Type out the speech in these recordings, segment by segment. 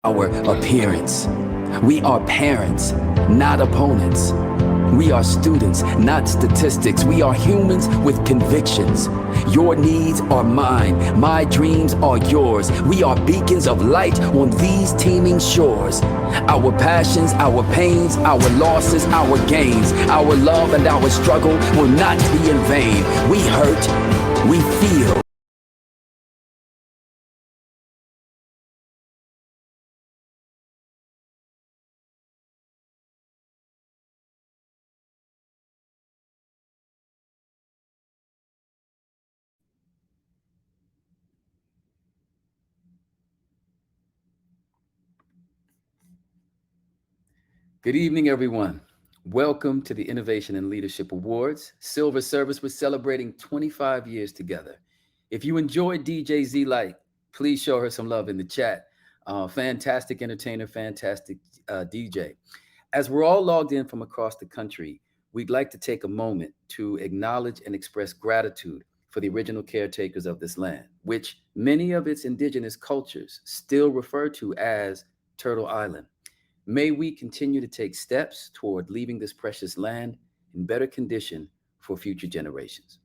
our appearance. We are parents, not opponents. We are students, not statistics. We are humans with convictions. Your needs are mine. My dreams are yours. We are beacons of light on these teeming shores. Our passions, our pains, our losses, our gains, our love and our struggle will not be in vain. We hurt, we feel. Good evening, everyone. Welcome to the Innovation and Leadership Awards. Silver Service, we're celebrating 25 years together. If you enjoyed DJ Z Light, please show her some love in the chat. Fantastic entertainer, fantastic DJ. As we're all logged in from across the country, we'd like to take a moment to acknowledge and express gratitude for the original caretakers of this land, which many of its indigenous cultures still refer to as Turtle Island. May we continue to take steps toward leaving this precious land in better condition for future generations.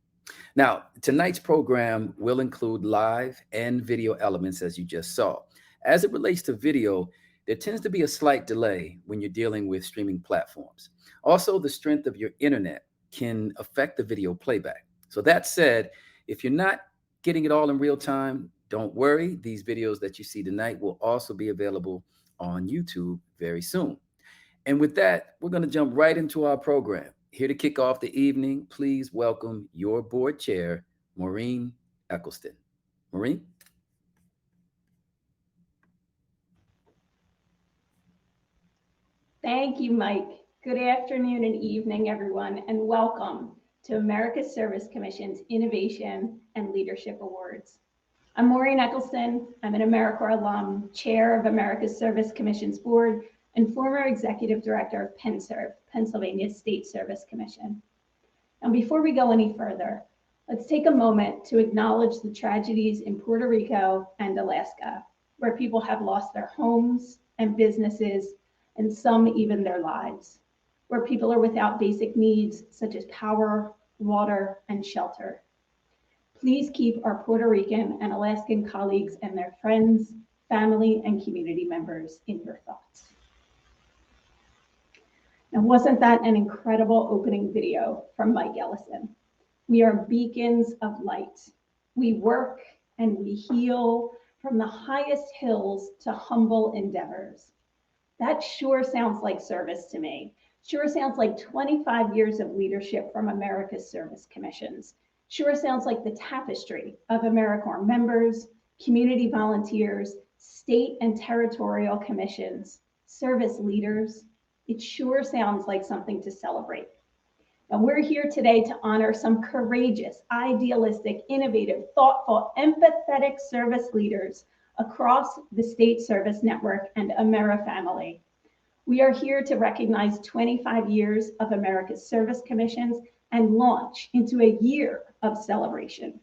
Now, tonight's program will include live and video elements, as you just saw. As it relates to video, there tends to be a slight delay when you're dealing with streaming platforms. Also, the strength of your internet can affect the video playback. So, that said, if you're not getting it all in real time, don't worry. These videos that you see tonight will also be available on YouTube very soon. And with that, we're going to jump right into our program. Here to kick off the evening, please welcome your board chair, Maureen Eccleston. Maureen? Thank you, Mike. Good afternoon and evening, everyone, and welcome to America's Service Commission's Innovation and Leadership Awards. I'm Maureen Eccleston. I'm an AmeriCorps alum, chair of America's Service Commission's board, and former executive director of PennServe, Pennsylvania State Service Commission. And before we go any further, let's take a moment to acknowledge the tragedies in Puerto Rico and Alaska, where people have lost their homes and businesses, and some even their lives, where people are without basic needs such as power, water, and shelter. Please keep our Puerto Rican and Alaskan colleagues and their friends, family, and community members in your thoughts. Now, wasn't that an incredible opening video from Mike Ellison? We are beacons of light. We work and we heal from the highest hills to humble endeavors. That sure sounds like service to me. Sure sounds like 25 years of leadership from America's Service Commissions. Sure sounds like the tapestry of AmeriCorps members, community volunteers, state and territorial commissions, service leaders. It sure sounds like something to celebrate. And we're here today to honor some courageous, idealistic, innovative, thoughtful, empathetic service leaders across the state service network and AmeriFamily. We are here to recognize 25 years of America's Service Commissions and launch into a year of celebration.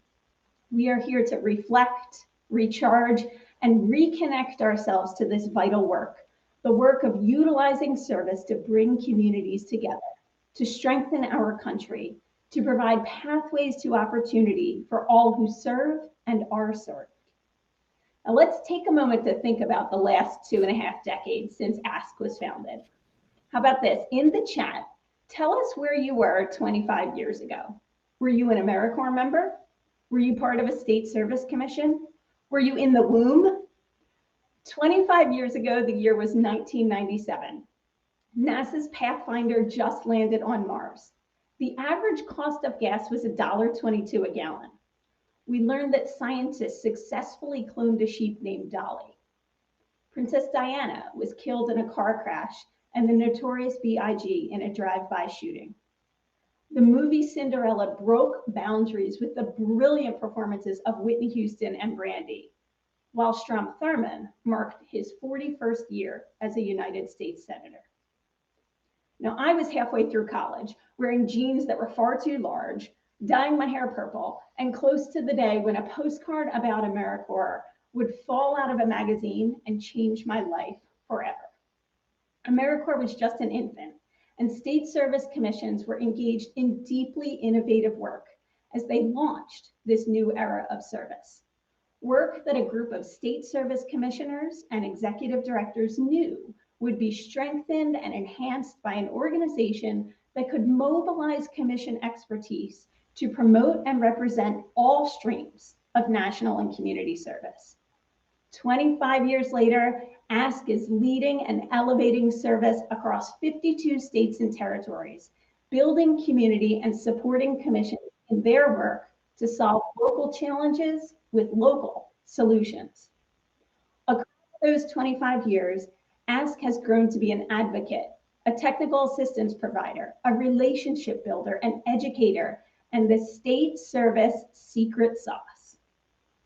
We are here to reflect, recharge, and reconnect ourselves to this vital work, the work of utilizing service to bring communities together, to strengthen our country, to provide pathways to opportunity for all who serve and are served. Now let's take a moment to think about the last 2.5 decades since ASK was founded. How about this? In the chat, tell us where you were 25 years ago. Were you an AmeriCorps member? Were you part of a state service commission? Were you in the womb? 25 years ago, the year was 1997. NASA's Pathfinder just landed on Mars. The average cost of gas was $1.22 a gallon. We learned that scientists successfully cloned a sheep named Dolly. Princess Diana was killed in a car crash and the Notorious B.I.G. in a drive-by shooting. The movie Cinderella broke boundaries with the brilliant performances of Whitney Houston and Brandy, while Strom Thurmond marked his 41st year as a United States Senator. Now, I was halfway through college, wearing jeans that were far too large, dyeing my hair purple, and close to the day when a postcard about AmeriCorps would fall out of a magazine and change my life forever. AmeriCorps was just an infant, and state service commissions were engaged in deeply innovative work as they launched this new era of service. Work that a group of state service commissioners and executive directors knew would be strengthened and enhanced by an organization that could mobilize commission expertise to promote and represent all streams of national and community service. 25 years later, ASK is leading and elevating service across 52 states and territories, building community and supporting commissions in their work to solve local challenges with local solutions. Across those 25 years, ASK has grown to be an advocate, a technical assistance provider, a relationship builder, an educator, and the state service secret sauce.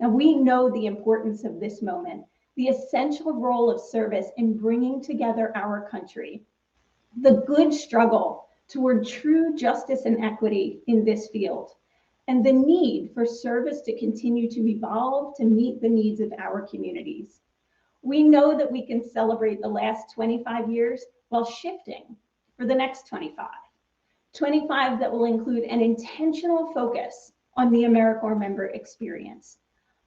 Now, we know the importance of this moment, the essential role of service in bringing together our country, the good struggle toward true justice and equity in this field, and the need for service to continue to evolve to meet the needs of our communities. We know that we can celebrate the last 25 years while shifting for the next 25. 25 that will include an intentional focus on the AmeriCorps member experience,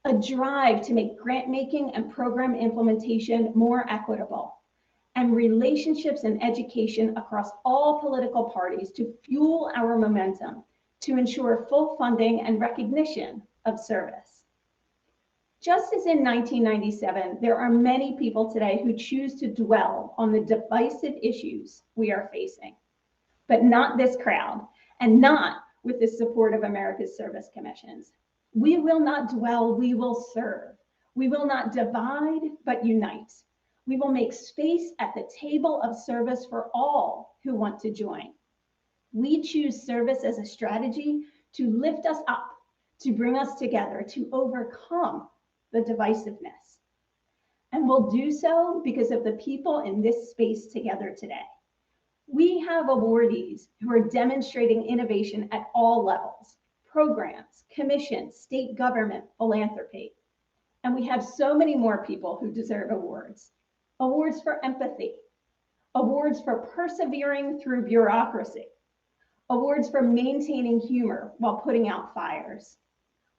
a drive to make grant making and program implementation more equitable, and relationships and education across all political parties to fuel our momentum to ensure full funding and recognition of service. Just as in 1997, there are many people today who choose to dwell on the divisive issues we are facing, but not this crowd, and not with the support of America's service commissions. We will not dwell, we will serve. We will not divide, but unite. We will make space at the table of service for all who want to join. We choose service as a strategy to lift us up, to bring us together, to overcome the divisiveness. And we'll do so because of the people in this space together today. We have awardees who are demonstrating innovation at all levels, programs, commissions, state government, philanthropy. And we have so many more people who deserve awards. Awards for empathy, awards for persevering through bureaucracy, awards for maintaining humor while putting out fires,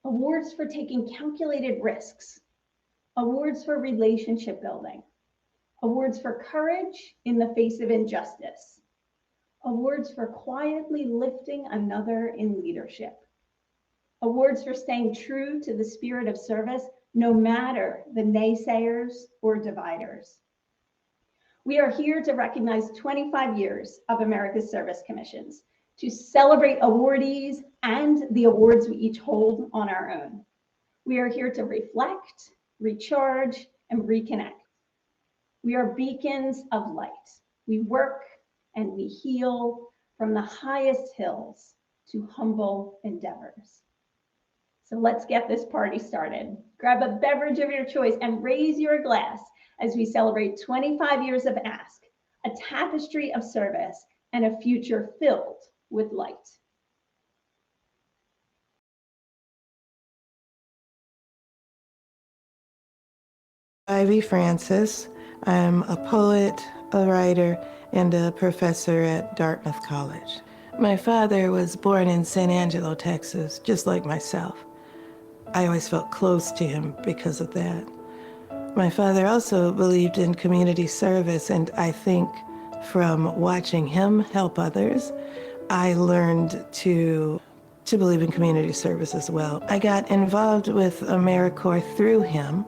awards for taking calculated risks, awards for relationship building, awards for courage in the face of injustice, awards for quietly lifting another in leadership, awards for staying true to the spirit of service, no matter the naysayers or dividers. We are here to recognize 25 years of America's Service Commissions, to celebrate awardees and the awards we each hold on our own. We are here to reflect, recharge, and reconnect. We are beacons of light. We work and we heal from the highest hills to humble endeavors. So let's get this party started. Grab a beverage of your choice and raise your glass as we celebrate 25 years of ASK, a tapestry of service, and a future filled with light. Ivy Francis. I'm a poet, a writer, and a professor at Dartmouth College. My father was born in San Angelo, Texas, just like myself. I always felt close to him because of that. My father also believed in community service, and I think from watching him help others, I learned to believe in community service as well. I got involved with AmeriCorps through him,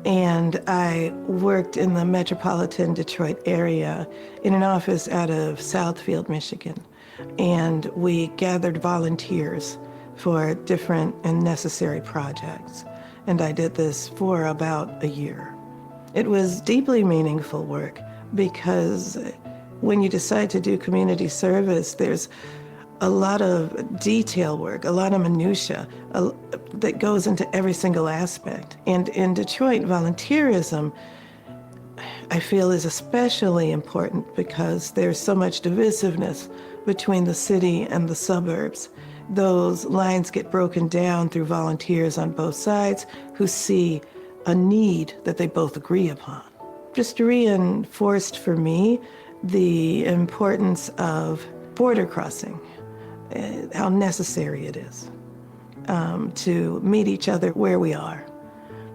and I worked in the metropolitan Detroit area in an office out of Southfield, Michigan. And we gathered volunteers for different and necessary projects. And I did this for about a year. It was deeply meaningful work because when you decide to do community service, there's a lot of detail work, a lot of minutia that goes into every single aspect. And in Detroit, volunteerism, I feel, is especially important because there's so much divisiveness between the city and the suburbs. Those lines get broken down through volunteers on both sides who see a need that they both agree upon. Just reinforced for me the importance of border crossing, how necessary it is to meet each other where we are.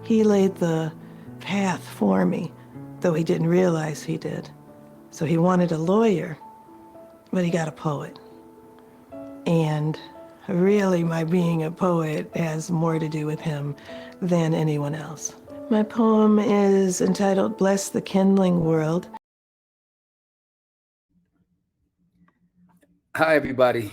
He laid the path for me, though he didn't realize he did. So he wanted a lawyer, but he got a poet. And really, my being a poet has more to do with him than anyone else. My poem is entitled Bless the Kindling World. Hi, everybody.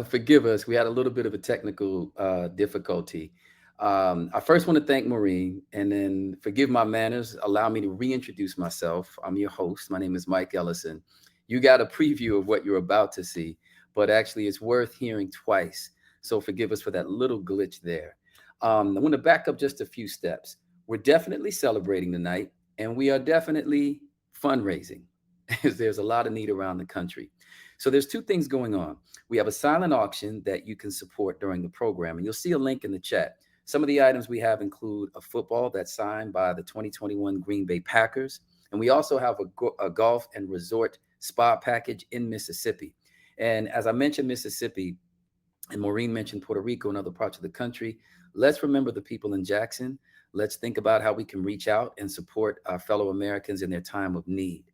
Forgive us. We had a little bit of a technical difficulty. I first want to thank Maureen, and then forgive my manners. Allow me to reintroduce myself. I'm your host. My name is Mike Ellison. You got a preview of what you're about to see, but actually it's worth hearing twice. So forgive us for that little glitch there. I want to back up just a few steps. We're definitely celebrating tonight, and we are definitely fundraising. There's a lot of need around the country. So there's two things going on. We have a silent auction that you can support during the program, and you'll see a link in the chat. Some of the items we have include a football that's signed by the 2021 Green Bay Packers, and we also have a golf and resort spa package in Mississippi. And as I mentioned Mississippi, and Maureen mentioned Puerto Rico and other parts of the country, let's remember the people in Jackson. Let's think about how we can reach out and support our fellow Americans in their time of need.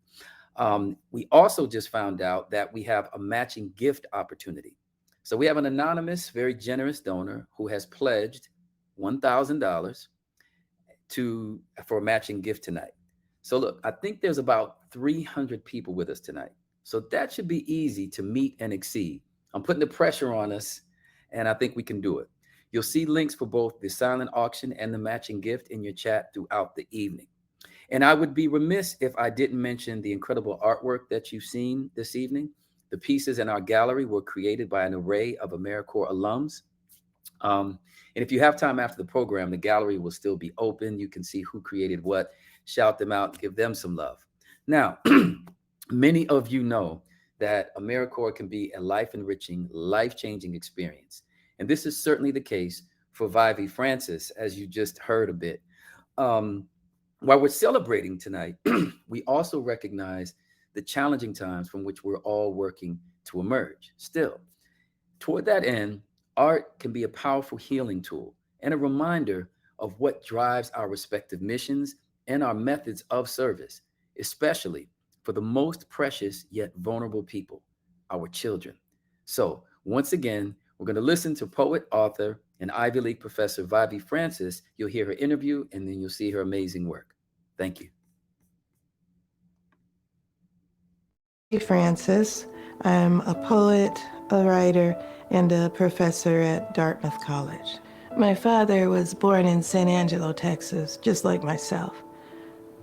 We also just found out that we have a matching gift opportunity. So we have an anonymous, very generous donor who has pledged $1,000 for a matching gift tonight. So look, I think there's about 300 people with us tonight. So that should be easy to meet and exceed. I'm putting the pressure on us, and I think we can do it. You'll see links for both the silent auction and the matching gift in your chat throughout the evening. And I would be remiss if I didn't mention the incredible artwork that you've seen this evening. The pieces in our gallery were created by an array of AmeriCorps alums. And if you have time after the program, the gallery will still be open. You can see who created what, shout them out, give them some love. Now, many of you know that AmeriCorps can be a life-enriching, life-changing experience. And this is certainly the case for Vivi Francis, as you just heard a bit. While we're celebrating tonight, we also recognize the challenging times from which we're all working to emerge. Still, toward that end, art can be a powerful healing tool and a reminder of what drives our respective missions and our methods of service, especially for the most precious yet vulnerable people, our children. So once again, we're going to listen to poet, author, and Ivy League professor Vivi Francis. You'll hear her interview, and then you'll see her amazing work. Thank you. Francis. I'm a poet, a writer, and a professor at Dartmouth College. My father was born in San Angelo, Texas, just like myself.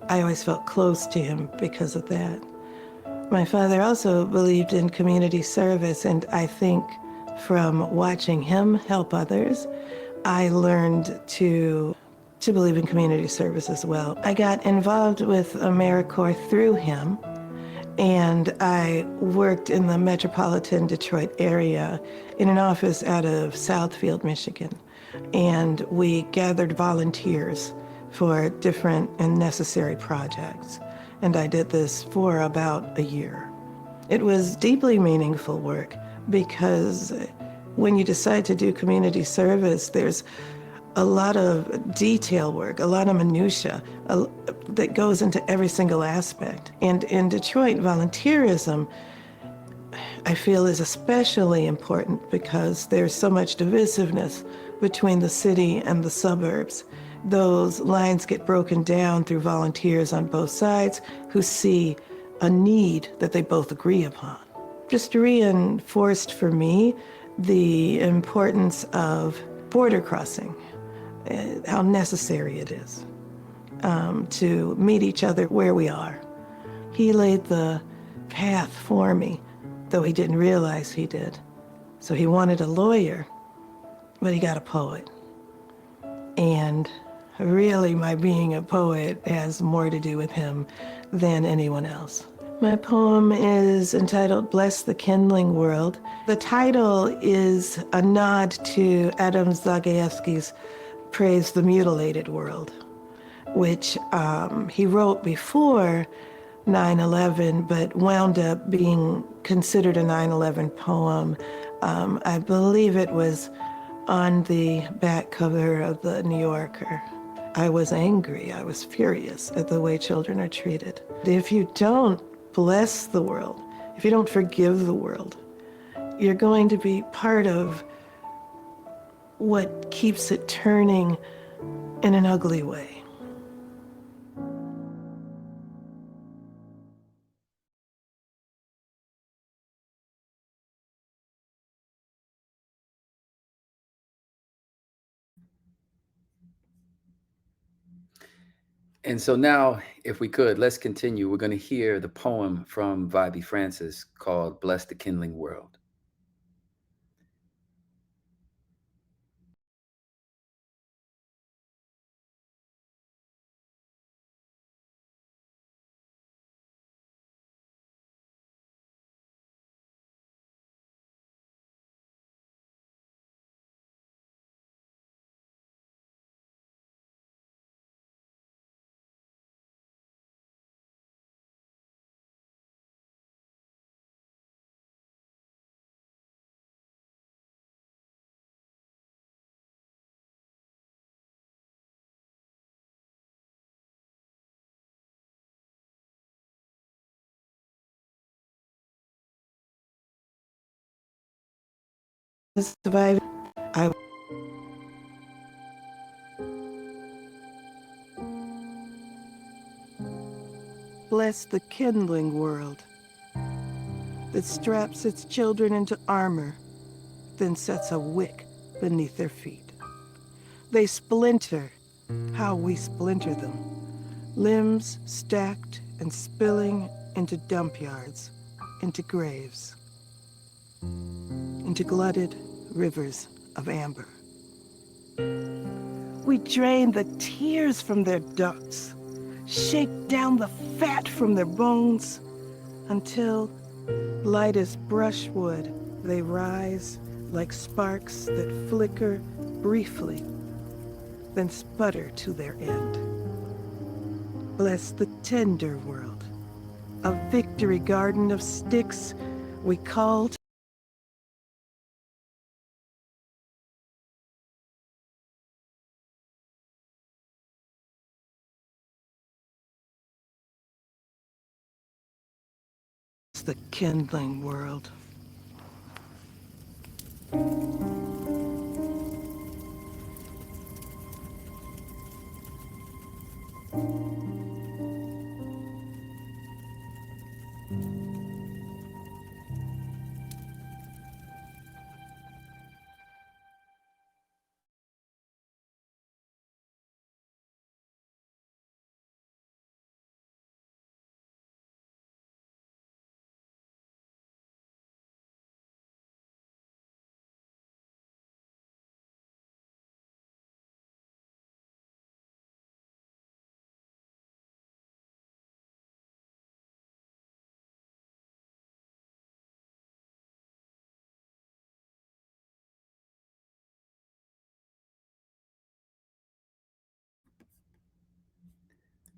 I always felt close to him because of that. My father also believed in community service, and I think from watching him help others, I learned to believe in community service as well. I got involved with AmeriCorps through him, and I worked in the metropolitan Detroit area in an office out of Southfield, Michigan. And we gathered volunteers for different and necessary projects. And I did this for about a year. It was deeply meaningful work because when you decide to do community service, there's a lot of detail work, a lot of minutia that goes into every single aspect. And in Detroit, volunteerism, I feel, is especially important because there's so much divisiveness between the city and the suburbs. Those lines get broken down through volunteers on both sides who see a need that they both agree upon. Just reinforced for me the importance of border crossing, how necessary it is to meet each other where we are. He laid the path for me, though he didn't realize he did. So he wanted a lawyer, but he got a poet. And really, my being a poet has more to do with him than anyone else. My poem is entitled Bless the Kindling World. The title is a nod to Adam Zagajewski's Praise the Mutilated World. which he wrote before 9/11, but wound up being considered a 9/11 poem. I believe it was on the back cover of the New Yorker. I was angry, I was furious at the way children are treated. If you don't bless the world, if you don't forgive the world, you're going to be part of what keeps it turning in an ugly way. And so now, if we could, let's continue. We're going to hear the poem from Vibey Francis called Bless the Kindling World. Survive. I bless the kindling world that straps its children into armor, then sets a wick beneath their feet. They splinter how we splinter them, limbs stacked and spilling into dump yards, into graves, into glutted rivers of amber. We drain the tears from their ducts, shake down the fat from their bones, until, light as brushwood, they rise like sparks that flicker briefly, then sputter to their end. Bless the tender world, a victory garden of sticks we call the kindling world.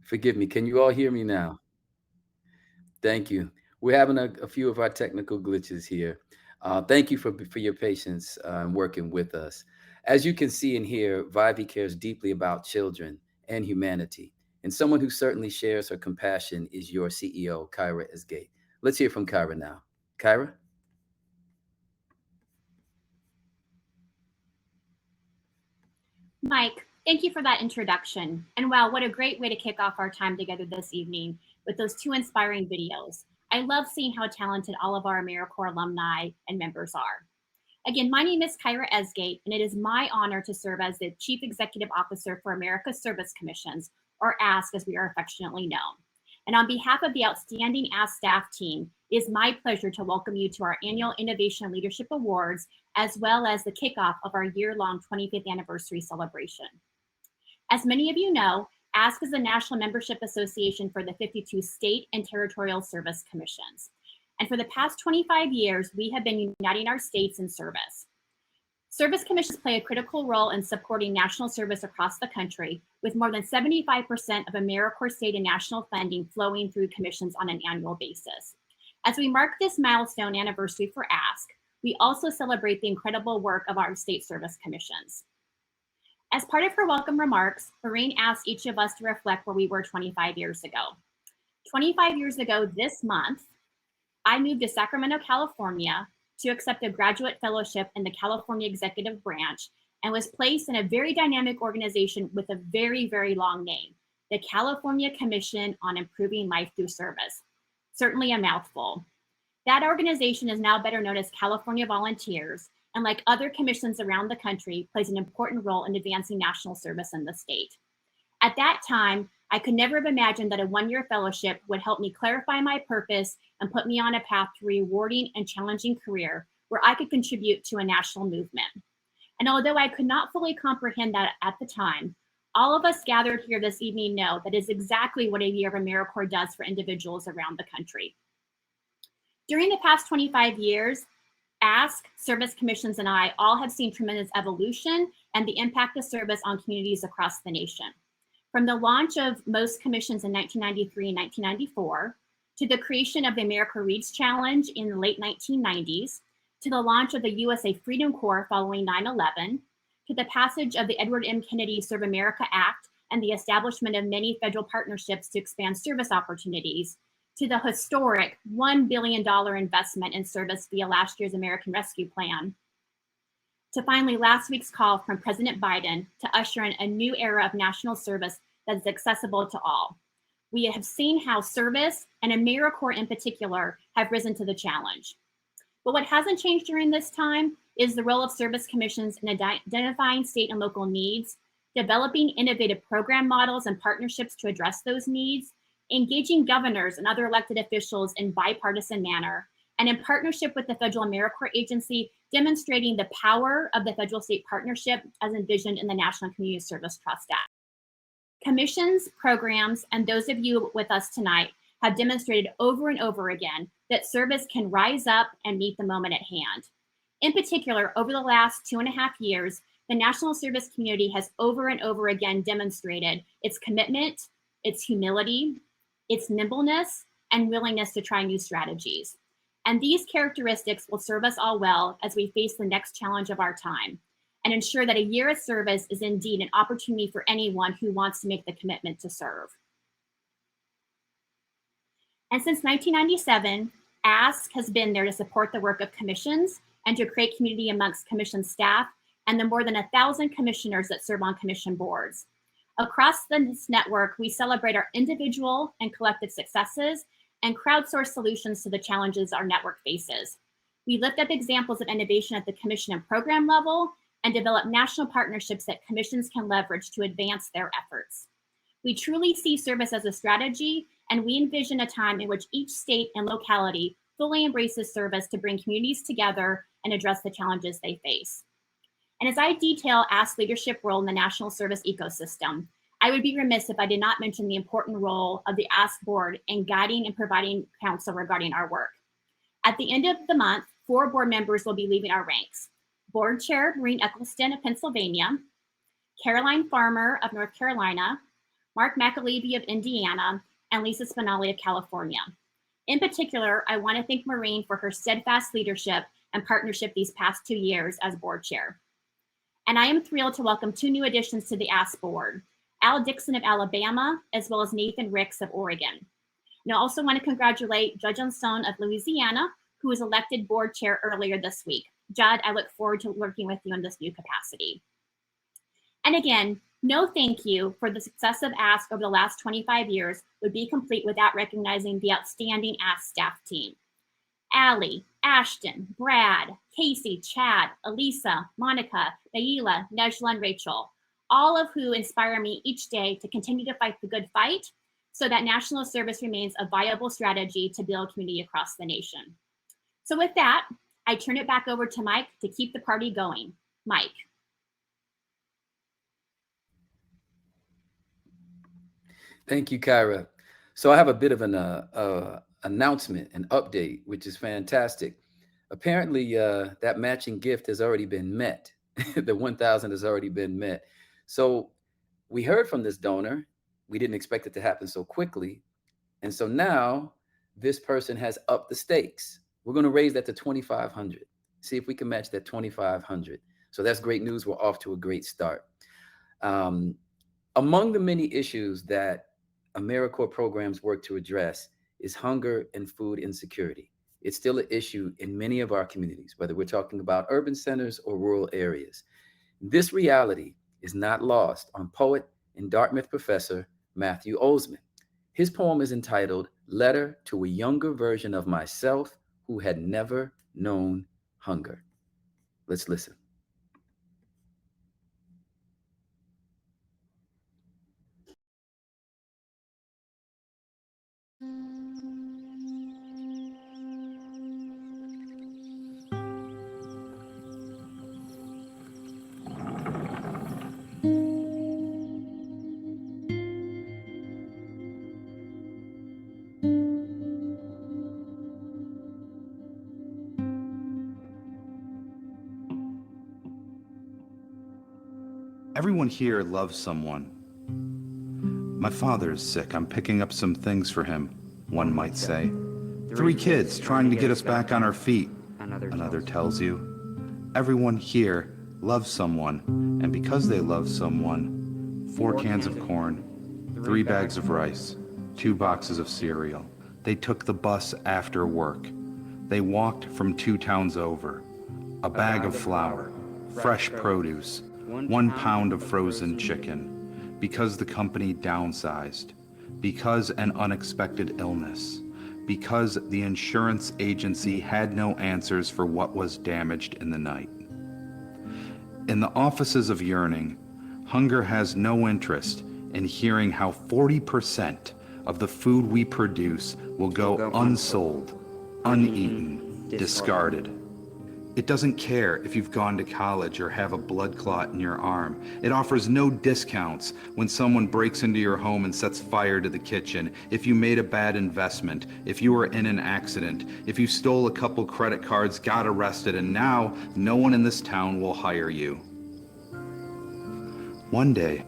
Forgive me. Can you all hear me now? Thank you. We're having a few of our technical glitches here. Thank you for your patience and working with us. As you can see and hear, Vibey cares deeply about children and humanity. And someone who certainly shares her compassion is your CEO, Kyra Esgate. Let's hear from Kyra now. Kyra? Mike, thank you for that introduction. And wow, what a great way to kick off our time together this evening with those two inspiring videos. I love seeing how talented all of our AmeriCorps alumni and members are. Again, my name is Kyra Esgate, and it is my honor to serve as the Chief Executive Officer for America's Service Commissions, or ASC as we are affectionately known. And on behalf of the outstanding ASC staff team, it is my pleasure to welcome you to our annual Innovation and Leadership Awards, as well as the kickoff of our year-long 25th anniversary celebration. As many of you know, ASC is the National Membership Association for the 52 state and territorial service commissions. And for the past 25 years, we have been uniting our states in service. Service commissions play a critical role in supporting national service across the country, with more than 75% of AmeriCorps state and national funding flowing through commissions on an annual basis. As we mark this milestone anniversary for ASK, we also celebrate the incredible work of our state service commissions. As part of her welcome remarks, Maureen asked each of us to reflect where we were 25 years ago. 25 years ago this month, I moved to Sacramento, California to accept a graduate fellowship in the California Executive Branch and was placed in a very dynamic organization with a very, very long name, the California Commission on Improving Life Through Service. Certainly a mouthful. That organization is now better known as California Volunteers, and like other commissions around the country, plays an important role in advancing national service in the state. At that time, I could never have imagined that a one-year fellowship would help me clarify my purpose and put me on a path to a rewarding and challenging career where I could contribute to a national movement. And although I could not fully comprehend that at the time, all of us gathered here this evening know that is exactly what a year of AmeriCorps does for individuals around the country. During the past 25 years, ASK, service commissions, and I all have seen tremendous evolution and the impact of service on communities across the nation. From the launch of most commissions in 1993 and 1994, to the creation of the AmeriCorps Reads Challenge in the late 1990s, to the launch of the USA Freedom Corps following 9/11, to the passage of the Edward M. Kennedy Serve America Act and the establishment of many federal partnerships to expand service opportunities, to the historic $1 billion investment in service via last year's American Rescue Plan, to finally last week's call from President Biden to usher in a new era of national service that is accessible to all. We have seen how service, and AmeriCorps in particular, have risen to the challenge. But what hasn't changed during this time is the role of service commissions in identifying state and local needs, developing innovative program models and partnerships to address those needs, engaging governors and other elected officials in bipartisan manner, and in partnership with the Federal AmeriCorps Agency, demonstrating the power of the federal-state partnership as envisioned in the National Community Service Trust Act. Commissions, programs, and those of you with us tonight have demonstrated over and over again that service can rise up and meet the moment at hand. In particular, over the last 2.5 years, the national service community has over and over again demonstrated its commitment, its humility, its nimbleness, and willingness to try new strategies. And these characteristics will serve us all well as we face the next challenge of our time and ensure that a year of service is indeed an opportunity for anyone who wants to make the commitment to serve. And since 1997, ASK has been there to support the work of commissions and to create community amongst commission staff and the more than 1,000 commissioners that serve on commission boards. Across this network, we celebrate our individual and collective successes and crowdsource solutions to the challenges our network faces. We lift up examples of innovation at the commission and program level and develop national partnerships that commissions can leverage to advance their efforts. We truly see service as a strategy, and we envision a time in which each state and locality fully embraces service to bring communities together and address the challenges they face. And as I detail ASK's leadership role in the national service ecosystem, I would be remiss if I did not mention the important role of the ASK board in guiding and providing counsel regarding our work. At the end of the month, 4 board members will be leaving our ranks. Board Chair Maureen Eccleston of Pennsylvania, Caroline Farmer of North Carolina, Mark McAlevey of Indiana, and Lisa Spinelli of California. In particular, I want to thank Maureen for her steadfast leadership and partnership these past 2 years as board chair. And I am thrilled to welcome 2 new additions to the ASK board, Al Dixon of Alabama, as well as Nathan Ricks of Oregon. And I also want to congratulate Judge Anson of Louisiana, who was elected board chair earlier this week. Judd, I look forward to working with you in this new capacity. And again, no thank you for the success of ASK over the last 25 years would be complete without recognizing the outstanding ASK staff team. Allie, Ashton, Brad, Casey, Chad, Elisa, Monica, Naila, Nejla, and Rachel, all of who inspire me each day to continue to fight the good fight so that national service remains a viable strategy to build community across the nation. So with that, I turn it back over to Mike to keep the party going. Mike. Thank you, Kyra. So I have a bit of an announcement, an update, which is fantastic. Apparently, that matching gift has already been met. The 1,000 has already been met. So we heard from this donor. We didn't expect it to happen so quickly. And so now this person has upped the stakes. We're going to raise that to 2,500. See if we can match that 2,500. So that's great news. We're off to a great start. Among the many issues that AmeriCorps programs work to address is hunger and food insecurity. It's still an issue in many of our communities, whether we're talking about urban centers or rural areas. This reality is not lost on poet and Dartmouth professor Matthew Olsman. His poem is entitled Letter to a Younger Version of Myself Who Had Never Known Hunger. Let's listen. Everyone here loves someone. My father is sick. I'm picking up some things for him, one might say. 3 kids trying to get us back on our feet, another tells you. Everyone here loves someone, and because they love someone, 4 cans of corn, 3 bags of rice, 2 boxes of cereal. They took the bus after work. They walked from 2 towns over. A bag of flour, fresh produce, 1 pound of frozen chicken, because the company downsized, because an unexpected illness, because the insurance agency had no answers for what was damaged in the night. In the offices of Yearning, hunger has no interest in hearing how 40% of the food we produce will go unsold, uneaten, discarded. It doesn't care if you've gone to college or have a blood clot in your arm. It offers no discounts when someone breaks into your home and sets fire to the kitchen, if you made a bad investment, if you were in an accident, if you stole a couple credit cards, got arrested, and now no one in this town will hire you. One day,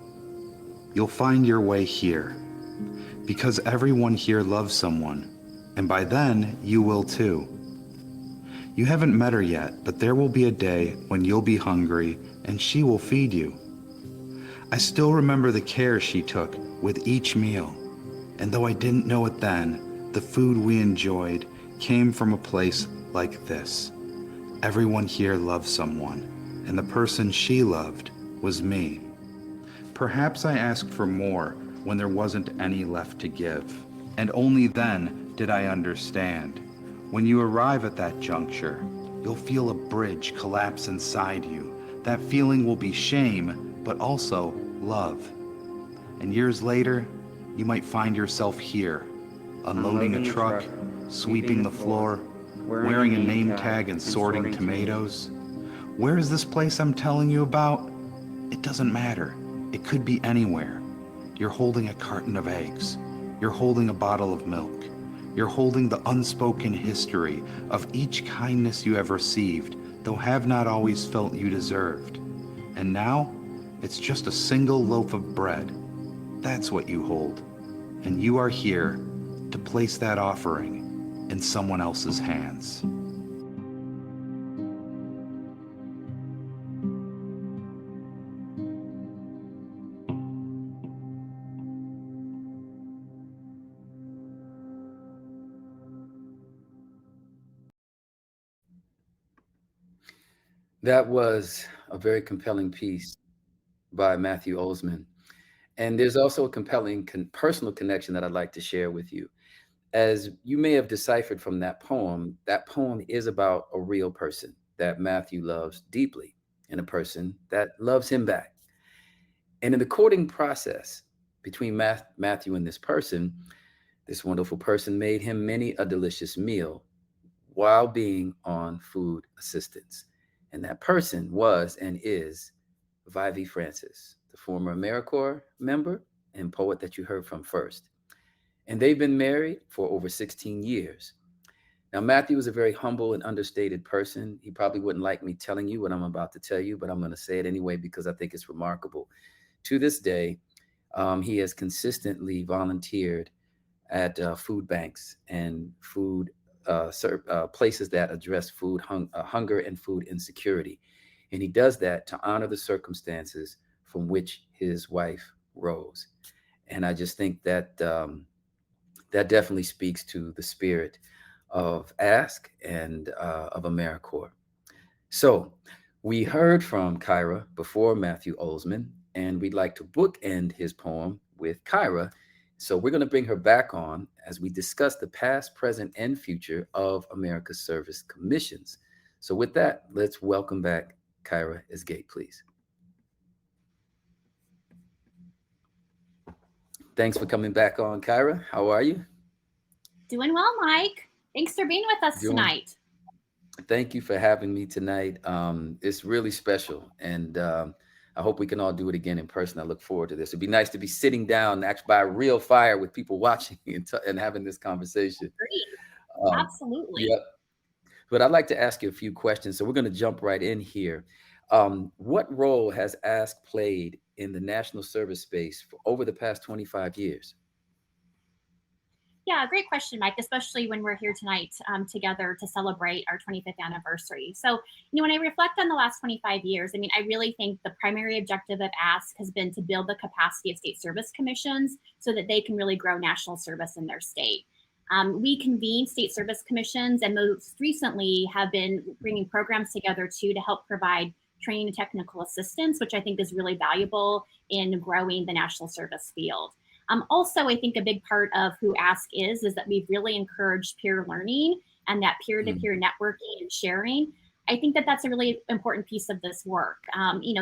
you'll find your way here, because everyone here loves someone, and by then you will too. You haven't met her yet, but there will be a day when you'll be hungry and she will feed you. I still remember the care she took with each meal, and though I didn't know it then, the food we enjoyed came from a place like this. Everyone here loves someone, and the person she loved was me. Perhaps I asked for more when there wasn't any left to give, and only then did I understand. When you arrive at that juncture, you'll feel a bridge collapse inside you. That feeling will be shame, but also love. And years later, you might find yourself here, unloading a truck, sweeping the floor, wearing a name tag and sorting tomatoes. Where is this place I'm telling you about? It doesn't matter. It could be anywhere. You're holding a carton of eggs. You're holding a bottle of milk. You're holding the unspoken history of each kindness you have received, though have not always felt you deserved. And now, it's just a single loaf of bread. That's what you hold. And you are here to place that offering in someone else's hands. That was a very compelling piece by Matthew Olsman. And there's also a compelling personal connection that I'd like to share with you. As you may have deciphered from that poem is about a real person that Matthew loves deeply and a person that loves him back. And in the courting process between Matthew and this person, this wonderful person made him many a delicious meal while being on food assistance. And that person was and is Vivi Francis, the former AmeriCorps member and poet that you heard from first. And they've been married for over 16 years. Now, Matthew is a very humble and understated person. He probably wouldn't like me telling you what I'm about to tell you, but I'm going to say it anyway because I think it's remarkable. To this day, he has consistently volunteered at food banks and places that address hunger and food insecurity. And he does that to honor the circumstances from which his wife rose. And I just think that that definitely speaks to the spirit of Ask and of AmeriCorps. So we heard from Kyra before Matthew Olsman, and we'd like to bookend his poem with Kyra. So we're going to bring her back on as we discuss the past, present, and future of America's Service Commissions. So with that, let's welcome back Kyra Esgate, please. Thanks for coming back on, Kyra. How are you? Doing well, Mike. Thanks for being with us tonight. Thank you for having me tonight. It's really special, and I hope we can all do it again in person. I look forward to this. It'd be nice to be sitting down actually by a real fire with people watching and having this conversation. Absolutely. Yeah. But I'd like to ask you a few questions. So we're going to jump right in here. What role has Ask played in the national service space for over the past 25 years? Yeah, great question, Mike, especially when we're here tonight together to celebrate our 25th anniversary. So, when I reflect on the last 25 years, I really think the primary objective of Ask has been to build the capacity of state service commissions so that they can really grow national service in their state. We convene state service commissions and most recently have been bringing programs together too to help provide training and technical assistance, which I think is really valuable in growing the national service field. Also, I think a big part of who Ask is that we've really encouraged peer learning and that peer-to-peer networking and sharing. I think that that's a really important piece of this work.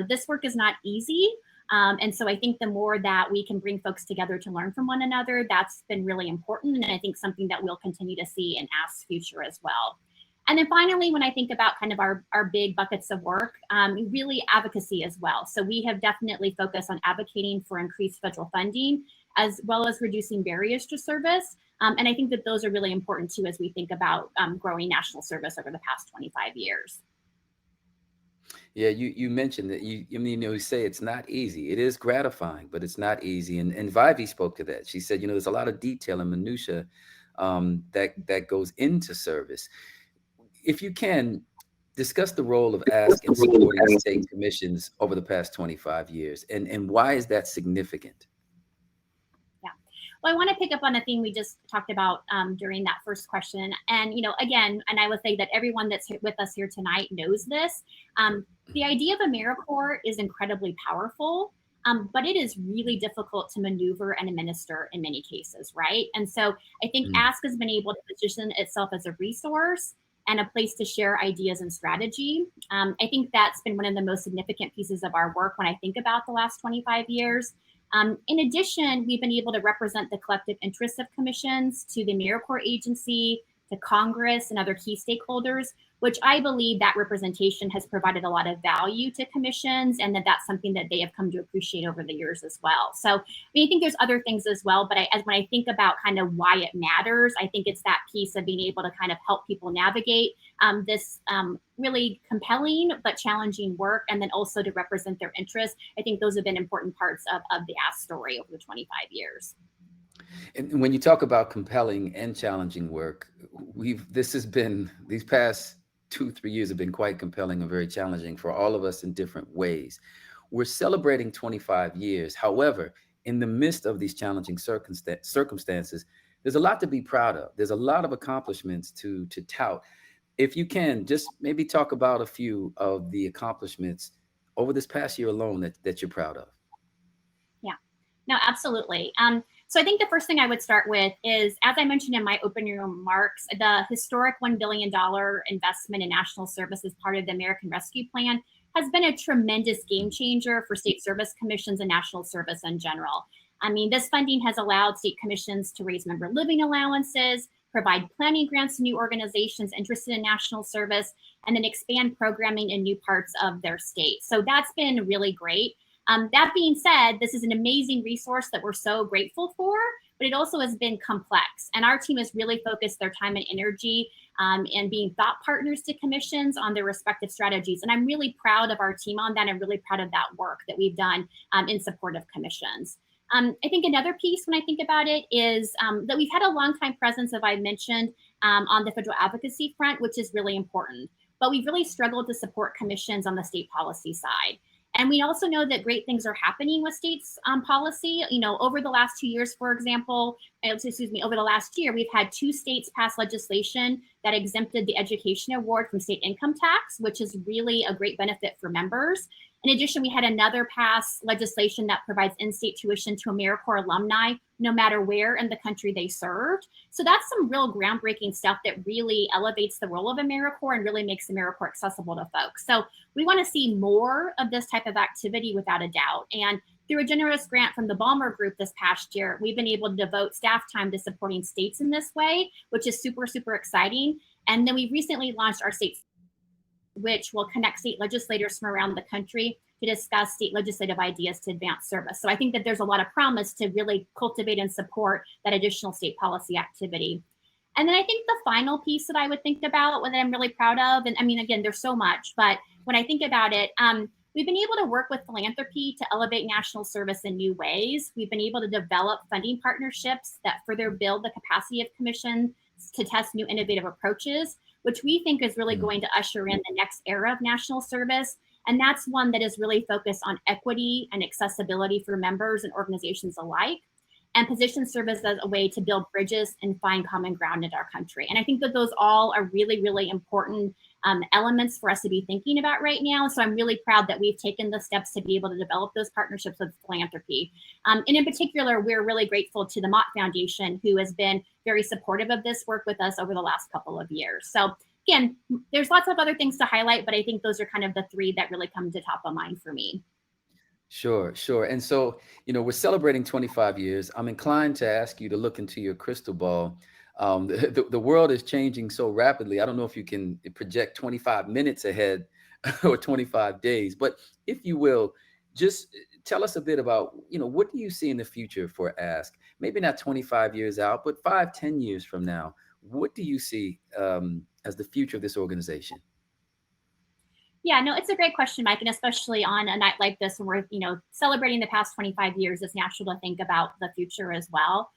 This work is not easy. And so I think the more that we can bring folks together to learn from one another, that's been really important. And I think something that we'll continue to see in Ask's future as well. And then finally, when I think about kind of our big buckets of work, really advocacy as well. So we have definitely focused on advocating for increased federal funding, as well as reducing barriers to service. And I think that those are really important too, as we think about growing national service over the past 25 years. Yeah, you mentioned that you say it's not easy. It is gratifying, but it's not easy. And Vivi spoke to that. She said, there's a lot of detail and minutia that goes into service. If you can, discuss the role of Ask in supporting state commissions over the past 25 years, and why is that significant? Well, I want to pick up on a theme we just talked about during that first question. And, again, and I would say that everyone that's with us here tonight knows this. The idea of AmeriCorps is incredibly powerful, but it is really difficult to maneuver and administer in many cases, right? And so I think Ask has been able to position itself as a resource and a place to share ideas and strategy. I think that's been one of the most significant pieces of our work when I think about the last 25 years. In addition, we've been able to represent the collective interests of commissions to the AmeriCorps agency, to Congress and other key stakeholders, which I believe that representation has provided a lot of value to commissions, and that's something that they have come to appreciate over the years as well. So I think there's other things as well, but when I think about kind of why it matters, I think it's that piece of being able to kind of help people navigate this really compelling but challenging work, and then also to represent their interests. I think those have been important parts of the Ask story over the 25 years. And when you talk about compelling and challenging work, these past 2-3 years have been quite compelling and very challenging for all of us in different ways. We're celebrating 25 years. However, in the midst of these challenging circumstances, there's a lot to be proud of. There's a lot of accomplishments to tout. If you can, just maybe talk about a few of the accomplishments over this past year alone that you're proud of. Yeah, no, absolutely. So I think the first thing I would start with is, as I mentioned in my opening remarks, the historic $1 billion investment in national service as part of the American Rescue Plan has been a tremendous game changer for state service commissions and national service in general. This funding has allowed state commissions to raise member living allowances, provide planning grants to new organizations interested in national service, and then expand programming in new parts of their state. So that's been really great. That being said, this is an amazing resource that we're so grateful for, but it also has been complex. And our team has really focused their time and energy and being thought partners to commissions on their respective strategies. And I'm really proud of our team on that. I'm really proud of that work that we've done in support of commissions. I think another piece when I think about it is that we've had a long-time presence, as I mentioned, on the federal advocacy front, which is really important. But we've really struggled to support commissions on the state policy side. And we also know that great things are happening with states policy. You know, over the last 2 years, for example, over the last year, we've had 2 states pass legislation that exempted the education award from state income tax, which is really a great benefit for members. In addition, we had another pass legislation that provides in-state tuition to AmeriCorps alumni, no matter where in the country they served. So that's some real groundbreaking stuff that really elevates the role of AmeriCorps and really makes AmeriCorps accessible to folks. So we want to see more of this type of activity without a doubt. And through a generous grant from the Balmer Group this past year, we've been able to devote staff time to supporting states in this way, which is super, super exciting. And then we recently launched our state, which will connect state legislators from around the country to discuss state legislative ideas to advance service. So I think that there's a lot of promise to really cultivate and support that additional state policy activity. And then I think the final piece that I would think about, that I'm really proud of, and I mean, again, there's so much, but when I think about it, we've been able to work with philanthropy to elevate national service in new ways. We've been able to develop funding partnerships that further build the capacity of commissions to test new innovative approaches, which we think is really going to usher in the next era of national service. And that's one that is really focused on equity and accessibility for members and organizations alike, and position service as a way to build bridges and find common ground in our country. And I think that those all are really, really important elements for us to be thinking about right now. So I'm really proud that we've taken the steps to be able to develop those partnerships with philanthropy. And in particular, we're really grateful to the Mott Foundation, who has been very supportive of this work with us over the last couple of years. So again, there's lots of other things to highlight, but I think those are kind of the 3 that really come to top of mind for me. Sure, sure. And so, you know, we're celebrating 25 years. I'm inclined to ask you to look into your crystal ball. The world is changing so rapidly. I don't know if you can project 25 minutes ahead or 25 days, but if you will, just tell us a bit about, you know, what do you see in the future for Ask? Maybe not 25 years out, but 5, 10 years from now. What do you see as the future of this organization? Yeah, no, it's a great question, Mike. And especially on a night like this, when we're, you know, celebrating the past 25 years, it's natural to think about the future as well.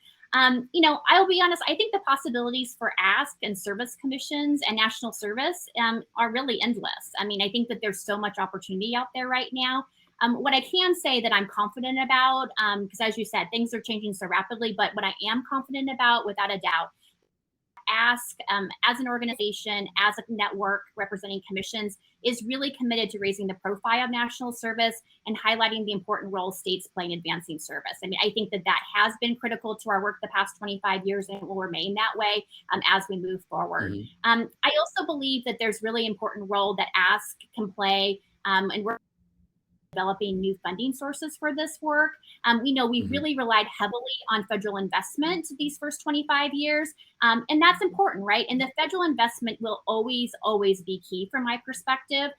You know, I'll be honest, I think the possibilities for Ask and service commissions and national service are really endless. I mean, I think that there's so much opportunity out there right now. What I can say that I'm confident about, because as you said, things are changing so rapidly, but what I am confident about, without a doubt, Ask as an organization, as a network representing commissions, is really committed to raising the profile of national service and highlighting the important role states play in advancing service. I mean, I think that that has been critical to our work the past 25 years and will remain that way as we move forward. I also believe that there's really important role that Ask can play, and we're developing new funding sources for this work. We know we really relied heavily on federal investment these first 25 years. And that's important, right? And the federal investment will always, always be key from my perspective.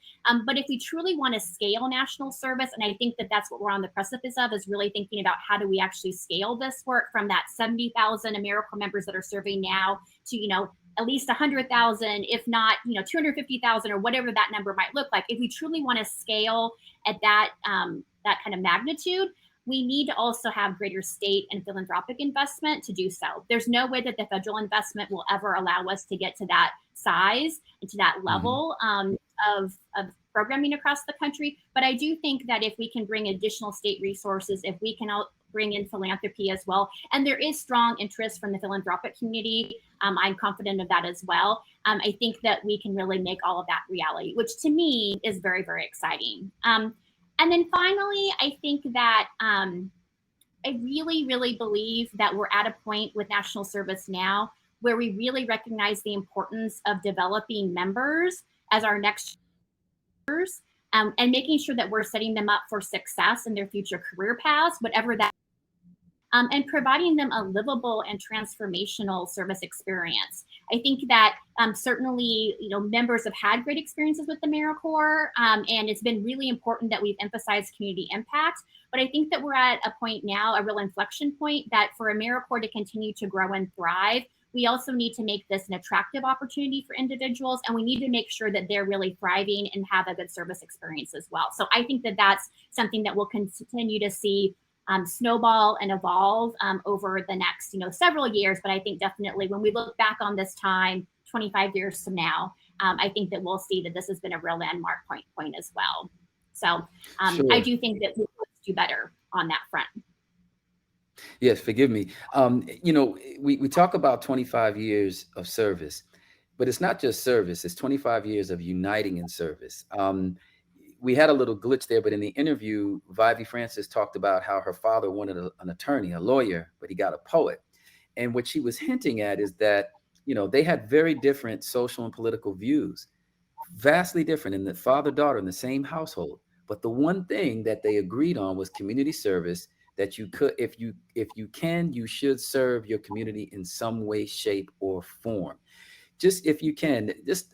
But if we truly want to scale national service, and I think that that's what we're on the precipice of, is really thinking about how do we actually scale this work from that 70,000 AmeriCorps members that are serving now to, you know, at least 100,000, if not, you know, 250,000 or whatever that number might look like. If we truly want to scale at that that kind of magnitude, we need to also have greater state and philanthropic investment to do so. There's no way that the federal investment will ever allow us to get to that size and to that level of programming across the country. But I do think that if we can bring additional state resources, if we can bring in philanthropy as well, and there is strong interest from the philanthropic community, I'm confident of that as well. I think that we can really make all of that reality, which to me is very, very exciting. And then finally, I think that I really, really believe that we're at a point with national service now where we really recognize the importance of developing members as our next years, and making sure that we're setting them up for success in their future career paths, whatever that, and providing them a livable and transformational service experience. I think that certainly, members have had great experiences with the AmeriCorps, and it's been really important that we've emphasized community impact. But I think that we're at a point now, a real inflection point, that for AmeriCorps to continue to grow and thrive, we also need to make this an attractive opportunity for individuals, and we need to make sure that they're really thriving and have a good service experience as well. So I think that that's something that we'll continue to see snowball and evolve over the next, several years. But I think definitely when we look back on this time, 25 years from now, I think that we'll see that this has been a real landmark point as well. So Sure. I do think that we will do better on that front. Yes, forgive me. We talk about 25 years of service, but it's not just service, it's 25 years of uniting in service. We had a little glitch there, but in the interview, Vivie Francis talked about how her father wanted an attorney, a lawyer, but he got a poet. And what she was hinting at is that, they had very different social and political views, vastly different in the father-daughter in the same household. But the one thing that they agreed on was community service, that you could, if you can, you should serve your community in some way, shape, or form. Just if you can, just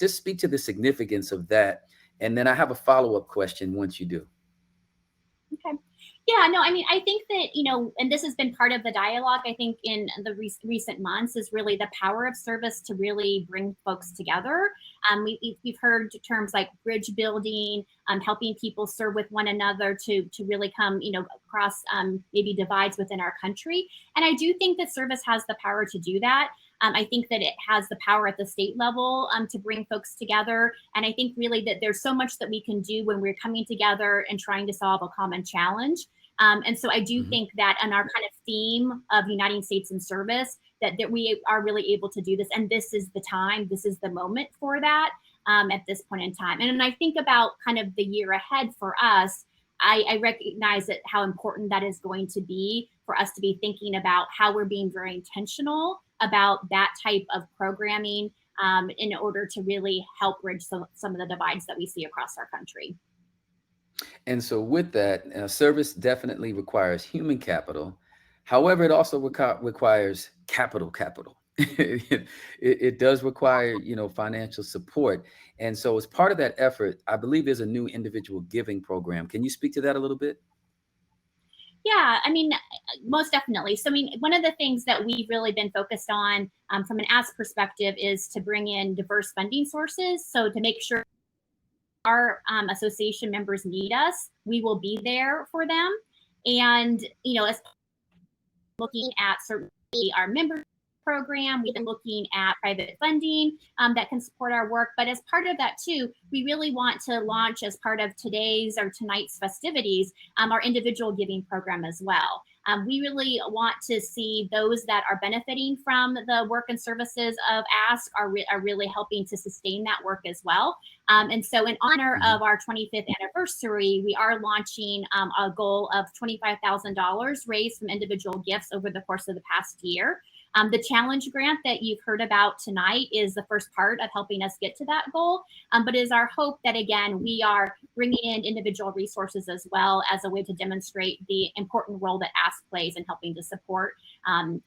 speak to the significance of that. And then I have a follow-up question once you do. Okay. Yeah, no, I mean, I think that, and this has been part of the dialogue, I think, in the recent months, is really the power of service to really bring folks together. We've heard terms like bridge building, helping people serve with one another to really come, across maybe divides within our country. And I do think that service has the power to do that. I think that it has the power at the state level to bring folks together. And I think really that there's so much that we can do when we're coming together and trying to solve a common challenge. And so I do think that on our kind of theme of Uniting States in Service, that we are really able to do this. And this is the time, this is the moment for that at this point in time. And when I think about kind of the year ahead for us, I recognize that how important that is going to be for us to be thinking about how we're being very intentional about that type of programming in order to really help bridge some of the divides that we see across our country. And so with that, service definitely requires human capital. However, it also requires capital. It does require, financial support. And so as part of that effort, I believe there's a new individual giving program. Can you speak to that a little bit? Yeah, I mean, most definitely. So, I mean, one of the things that we've really been focused on from an ask perspective is to bring in diverse funding sources. So to make sure our association members need us, we will be there for them. And, as looking at certainly our member program, we've been looking at private funding that can support our work. But as part of that too, we really want to launch, as part of today's or tonight's festivities, our individual giving program as well. We really want to see those that are benefiting from the work and services of ASK are really helping to sustain that work as well. And so in honor of our 25th anniversary, we are launching a goal of $25,000 raised from individual gifts over the course of the past year. The challenge grant that you've heard about tonight is the first part of helping us get to that goal. But it is our hope that, again, we are bringing in individual resources as well as a way to demonstrate the important role that ASK plays in helping to support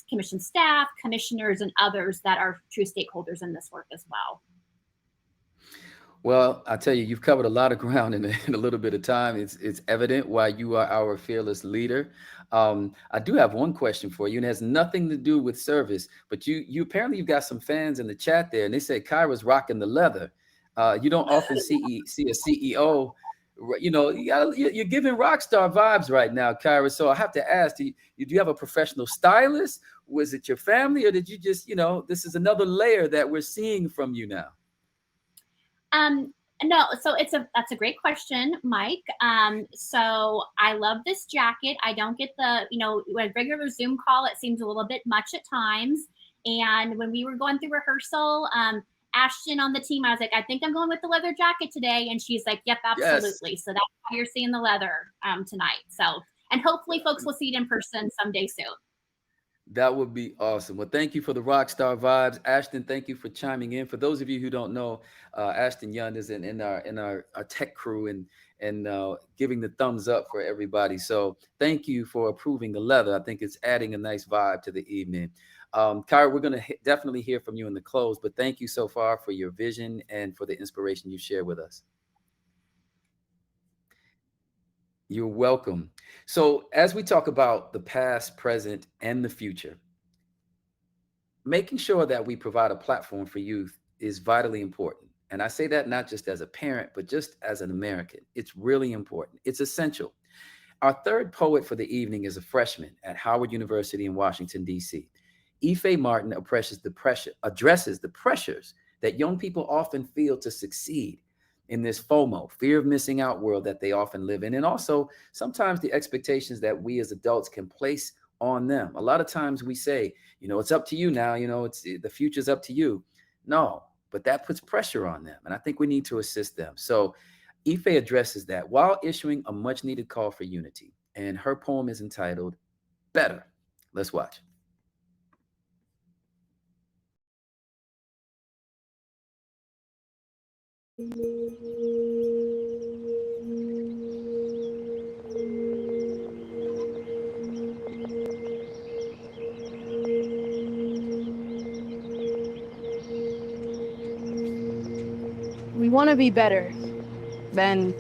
commission staff, commissioners, and others that are true stakeholders in this work as well. Well, I tell you, you've covered a lot of ground in a little bit of time. It's evident why you are our fearless leader. I do have one question for you, and it has nothing to do with service, but you apparently you've got some fans in the chat there, and they say Kyra's rocking the leather. You don't often see a CEO, you're giving rock star vibes right now, Kyra. So I have to ask, do you have a professional stylist? Was it your family, or did you just, this is another layer that we're seeing from you now? No, so that's a great question, Mike. So I love this jacket. I don't get a regular Zoom call, it seems a little bit much at times. And when we were going through rehearsal, Ashton on the team, I was like, I think I'm going with the leather jacket today. And she's like, yep, absolutely. Yes. So that's why you're seeing the leather tonight. So, and hopefully folks will see it in person someday soon. That would be awesome. Well, thank you for the rock star vibes. Ashton, thank you for chiming in. For those of you who don't know, Ashton Young is in our tech crew and giving the thumbs up for everybody. So thank you for approving the leather. I think it's adding a nice vibe to the evening. Kyra, we're going to definitely hear from you in the close, but thank you so far for your vision and for the inspiration you share with us. You're welcome. So as we talk about the past, present, and the future, making sure that we provide a platform for youth is vitally important. And I say that not just as a parent, but just as an American. It's really important. It's essential. Our third poet for the evening is a freshman at Howard University in Washington, D.C. Ife Martin addresses the pressures that young people often feel to succeed in this FOMO, fear of missing out world that they often live in. And also sometimes the expectations that we as adults can place on them. A lot of times we say, it's up to you now, the future's up to you. No, but that puts pressure on them. And I think we need to assist them. So Ife addresses that while issuing a much needed call for unity. And her poem is entitled Better. Let's watch. We want to be better than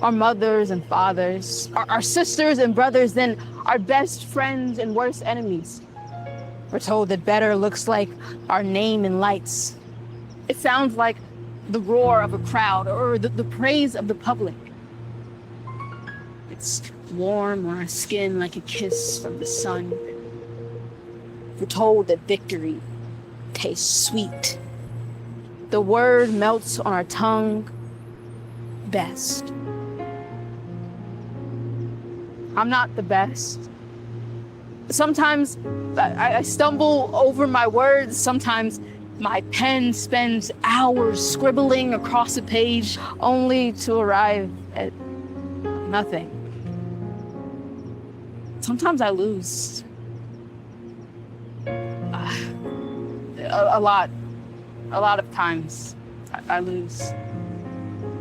our mothers and fathers, our sisters and brothers, than our best friends and worst enemies. We're told that better looks like our name in lights. It sounds like the roar of a crowd or the praise of the public. It's warm on our skin like a kiss from the sun. We're told that victory tastes sweet. The word melts on our tongue best. I'm not the best. Sometimes I stumble over my words. Sometimes my pen spends hours scribbling across a page only to arrive at nothing. Sometimes I lose. A lot of times I lose.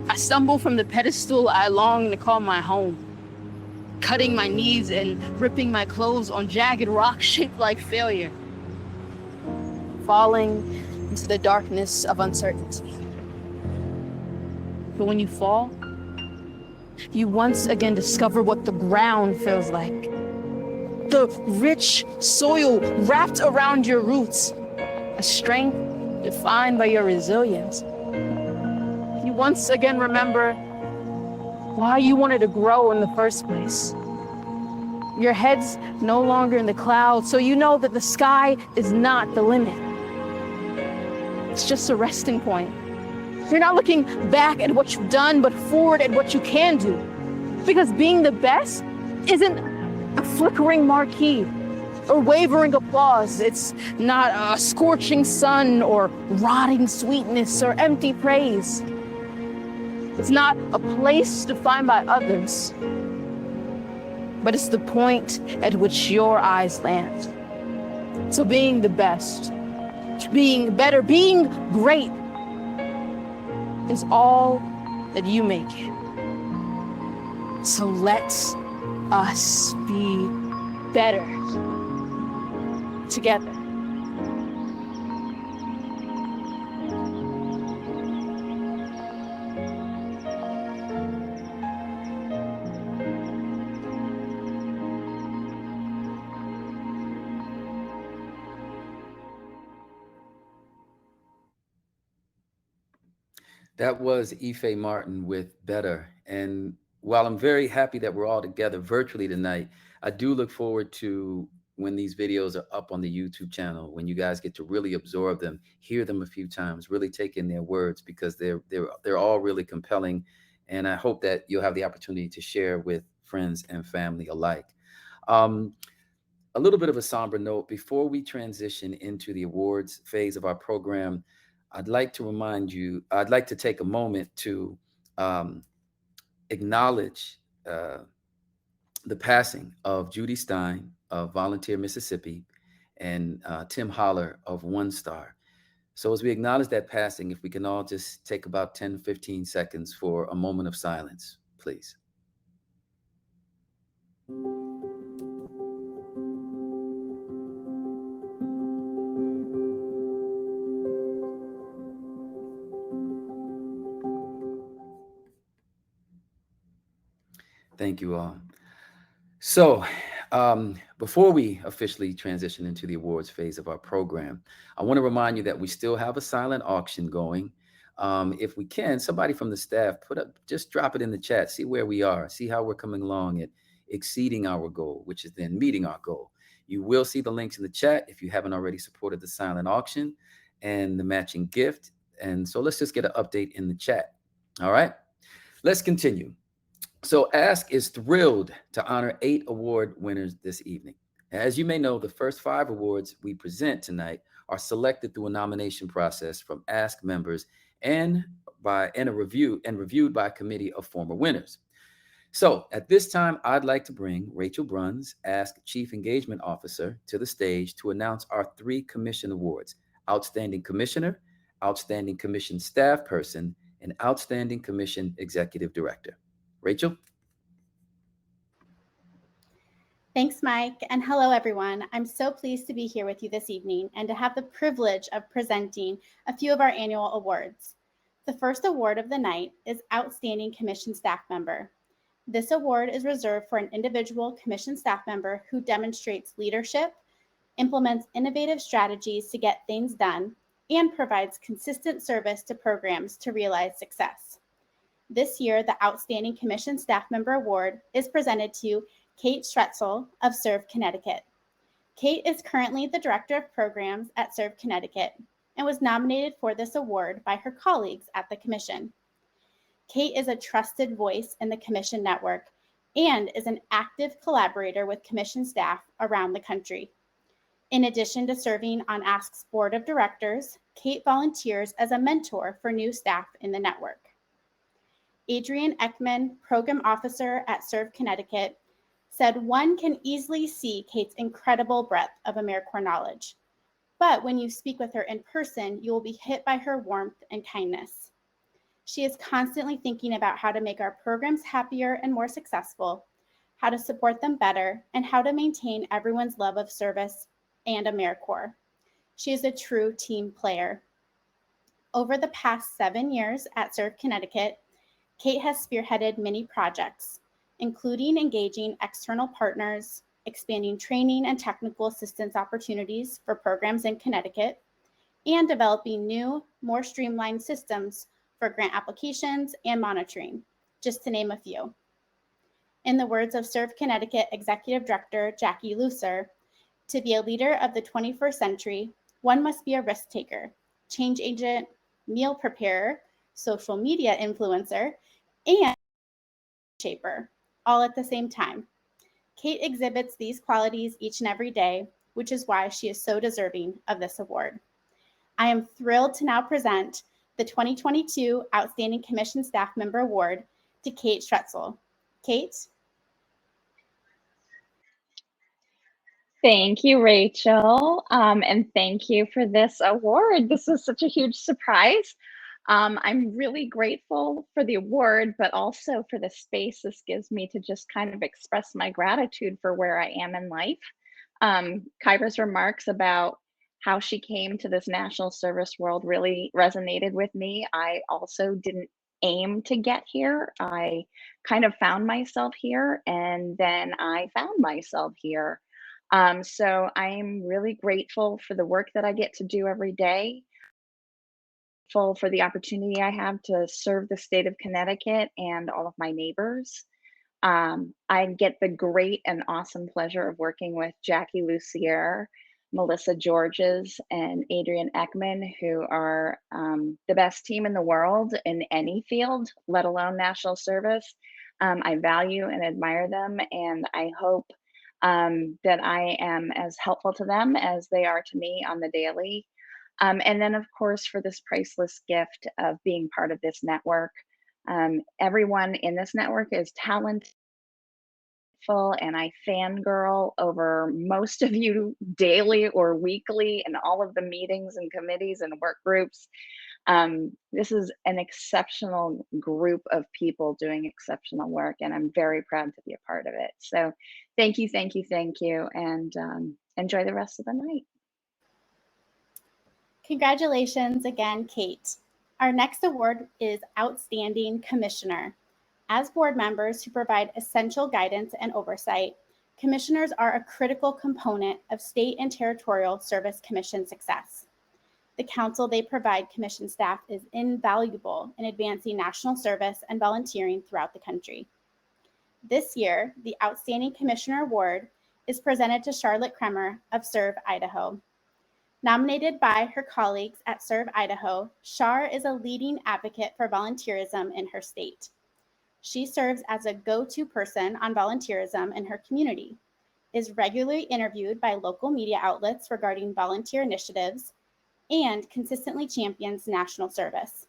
I stumble from the pedestal I long to call my home, cutting my knees and ripping my clothes on jagged rocks shaped like failure, falling into the darkness of uncertainty. But when you fall, you once again discover what the ground feels like. The rich soil wrapped around your roots, a strength defined by your resilience. You once again remember why you wanted to grow in the first place. Your head's no longer in the clouds, so you know that the sky is not the limit. It's just a resting point. You're not looking back at what you've done, but forward at what you can do. Because being the best isn't a flickering marquee or wavering applause. It's not a scorching sun or rotting sweetness or empty praise. It's not a place defined by others, but it's the point at which your eyes land. So being the best, being better, being great is all that you make it. So let's us be better together. That was Ife Martin with Better. And while I'm very happy that we're all together virtually tonight, I do look forward to when these videos are up on the YouTube channel, when you guys get to really absorb them, hear them a few times, really take in their words, because they're all really compelling. And I hope that you'll have the opportunity to share with friends and family alike. A little bit of a somber note before we transition into the awards phase of our program. I'd like to take a moment to acknowledge the passing of Judy Stein of Volunteer Mississippi and Tim Holler of One Star. So as we acknowledge that passing, if we can all just take about 10, 15 seconds for a moment of silence, please. Thank you all. So, before we officially transition into the awards phase of our program, I want to remind you that we still have a silent auction going. If we can, somebody from the staff just drop it in the chat, see where we are, see how we're coming along at exceeding our goal, which is then meeting our goal. You will see the links in the chat if you haven't already supported the silent auction and the matching gift. And so let's just get an update in the chat. All right, let's continue. So Ask is thrilled to honor 8 award winners this evening. As you may know, the first 5 awards we present tonight are selected through a nomination process from Ask members and reviewed by a committee of former winners. So at this time, I'd like to bring Rachel Bruns, Ask Chief Engagement Officer, to the stage to announce our 3 commission awards: Outstanding Commissioner, Outstanding Commission Staff Person, and Outstanding Commission Executive Director. Rachel? Thanks, Mike, and hello, everyone. I'm so pleased to be here with you this evening and to have the privilege of presenting a few of our annual awards. The first award of the night is Outstanding Commission Staff Member. This award is reserved for an individual commission staff member who demonstrates leadership, implements innovative strategies to get things done, and provides consistent service to programs to realize success. This year, the Outstanding Commission Staff Member Award is presented to Kate Stretzel of Serve Connecticut. Kate is currently the Director of Programs at Serve Connecticut and was nominated for this award by her colleagues at the Commission. Kate is a trusted voice in the Commission network and is an active collaborator with Commission staff around the country. In addition to serving on Ask's Board of Directors, Kate volunteers as a mentor for new staff in the network. Adrian Ekman, Program Officer at Serve Connecticut, said one can easily see Kate's incredible breadth of AmeriCorps knowledge. But when you speak with her in person, you will be hit by her warmth and kindness. She is constantly thinking about how to make our programs happier and more successful, how to support them better, and how to maintain everyone's love of service and AmeriCorps. She is a true team player. Over the past 7 years at Serve Connecticut, Kate has spearheaded many projects, including engaging external partners, expanding training and technical assistance opportunities for programs in Connecticut, and developing new, more streamlined systems for grant applications and monitoring, just to name a few. In the words of Serve Connecticut Executive Director Jackie Lucer, to be a leader of the 21st century, one must be a risk taker, change agent, meal preparer, social media influencer, and shaper, all at the same time. Kate exhibits these qualities each and every day, which is why she is so deserving of this award. I am thrilled to now present the 2022 Outstanding Commission Staff Member Award to Kate Stretzel. Kate? Thank you, Rachel, and thank you for this award. This is such a huge surprise. I'm really grateful for the award, but also for the space this gives me to just kind of express my gratitude for where I am in life. Kyra's remarks about how she came to this national service world really resonated with me. I also didn't aim to get here. I kind of found myself here, and then I found myself here. So I'm really grateful for the work that I get to do every day, grateful for the opportunity I have to serve the state of Connecticut and all of my neighbors. I get the great and awesome pleasure of working with Jackie Lucier, Melissa Georges, and Adrian Ekman, who are the best team in the world in any field, let alone national service. I value and admire them, and I hope that I am as helpful to them as they are to me on the daily. And then, of course, for this priceless gift of being part of this network. Everyone in this network is talented, and I fangirl over most of you daily or weekly in all of the meetings and committees and work groups. This is an exceptional group of people doing exceptional work, and I'm very proud to be a part of it. So thank you, thank you, thank you, and enjoy the rest of the night. Congratulations again, Kate. Our next award is Outstanding Commissioner. As board members who provide essential guidance and oversight, commissioners are a critical component of state and territorial service commission success. The counsel they provide commission staff is invaluable in advancing national service and volunteering throughout the country. This year, the Outstanding Commissioner Award is presented to Charlotte Kremer of Serve Idaho. Nominated by her colleagues at Serve Idaho, Char is a leading advocate for volunteerism in her state. She serves as a go-to person on volunteerism in her community, is regularly interviewed by local media outlets regarding volunteer initiatives, and consistently champions national service.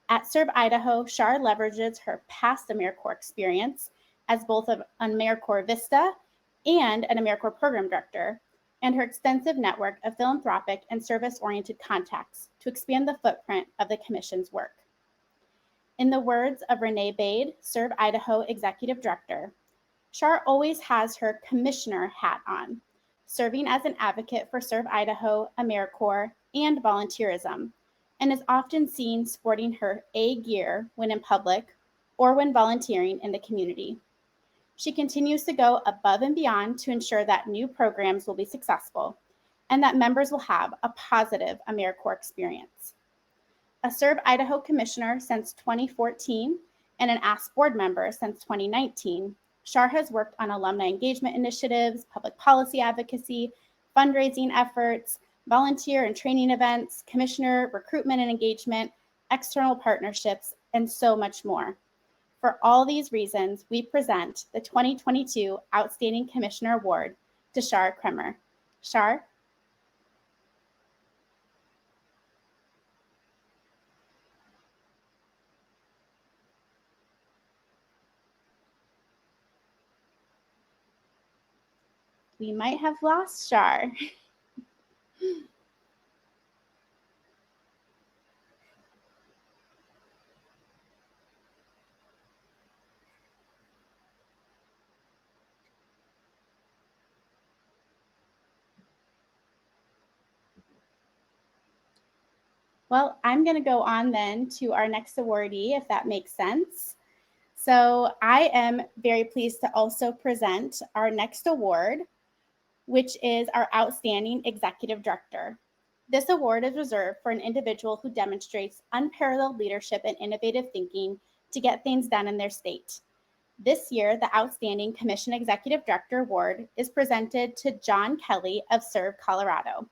At Serve Idaho, Char leverages her past AmeriCorps experience as both an AmeriCorps Vista and an AmeriCorps program director, and her extensive network of philanthropic and service-oriented contacts to expand the footprint of the Commission's work. In the words of Renee Bade, Serve Idaho Executive Director, Char always has her commissioner hat on, serving as an advocate for Serve Idaho, AmeriCorps, and volunteerism, and is often seen sporting her A gear when in public or when volunteering in the community. She continues to go above and beyond to ensure that new programs will be successful and that members will have a positive AmeriCorps experience. A Serve Idaho Commissioner since 2014 and an ASK board member since 2019, Char has worked on alumni engagement initiatives, public policy advocacy, fundraising efforts, volunteer and training events, commissioner recruitment and engagement, external partnerships, and so much more. For all these reasons, we present the 2022 Outstanding Commissioner Award to Char Kremer. Char? We might have lost Char. Well, I'm going to go on then to our next awardee, if that makes sense. So I am very pleased to also present our next award, which is our Outstanding Executive Director. This award is reserved for an individual who demonstrates unparalleled leadership and innovative thinking to get things done in their state. This year, the Outstanding Commission Executive Director Award is presented to John Kelly of Serve Colorado.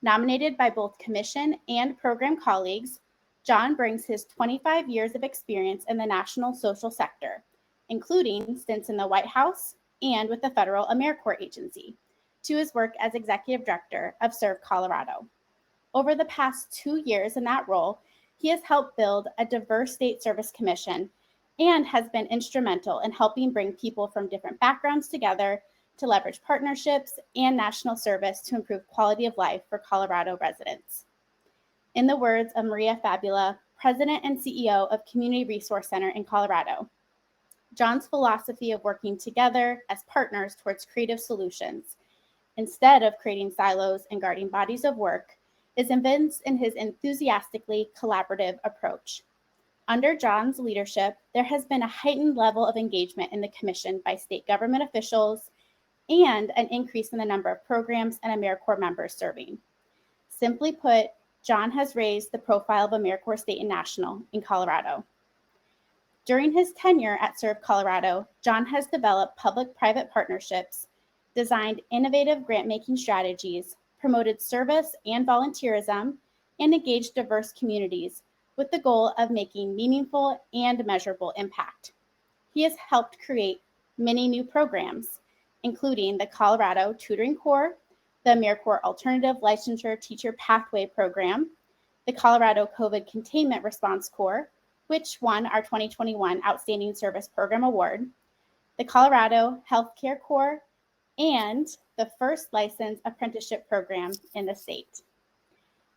Nominated by both commission and program colleagues, John brings his 25 years of experience in the national social sector, including stints in the White House and with the Federal AmeriCorps Agency, to his work as Executive Director of Serve Colorado. Over the past 2 years in that role, he has helped build a diverse state service commission and has been instrumental in helping bring people from different backgrounds together to leverage partnerships and national service to improve quality of life for Colorado residents. In the words of Maria Fabula, President and CEO of Community Resource Center in Colorado, John's philosophy of working together as partners towards creative solutions, instead of creating silos and guarding bodies of work, is evinced in his enthusiastically collaborative approach. Under John's leadership, there has been a heightened level of engagement in the commission by state government officials and an increase in the number of programs and AmeriCorps members serving. Simply put, John has raised the profile of AmeriCorps State and National in Colorado. During his tenure at Serve Colorado, John has developed public-private partnerships, designed innovative grant-making strategies, promoted service and volunteerism, and engaged diverse communities with the goal of making meaningful and measurable impact. He has helped create many new programs, including the Colorado Tutoring Corps, the AmeriCorps Alternative Licensure Teacher Pathway Program, the Colorado COVID Containment Response Corps, which won our 2021 Outstanding Service Program Award, the Colorado Healthcare Corps, and the first licensed apprenticeship program in the state.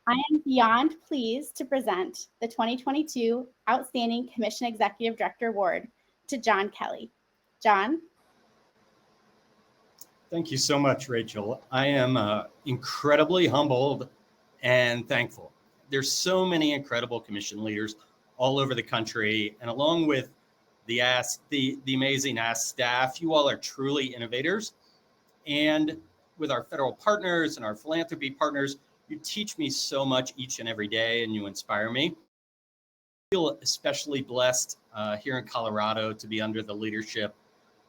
I am beyond pleased to present the 2022 Outstanding Commission Executive Director Award to John Kelly. John? Thank you so much, Rachel. I am incredibly humbled and thankful. There's so many incredible commission leaders all over the country, and along with the amazing Ask staff. You all are truly innovators. And with our federal partners and our philanthropy partners, you teach me so much each and every day, and you inspire me. I feel especially blessed here in Colorado to be under the leadership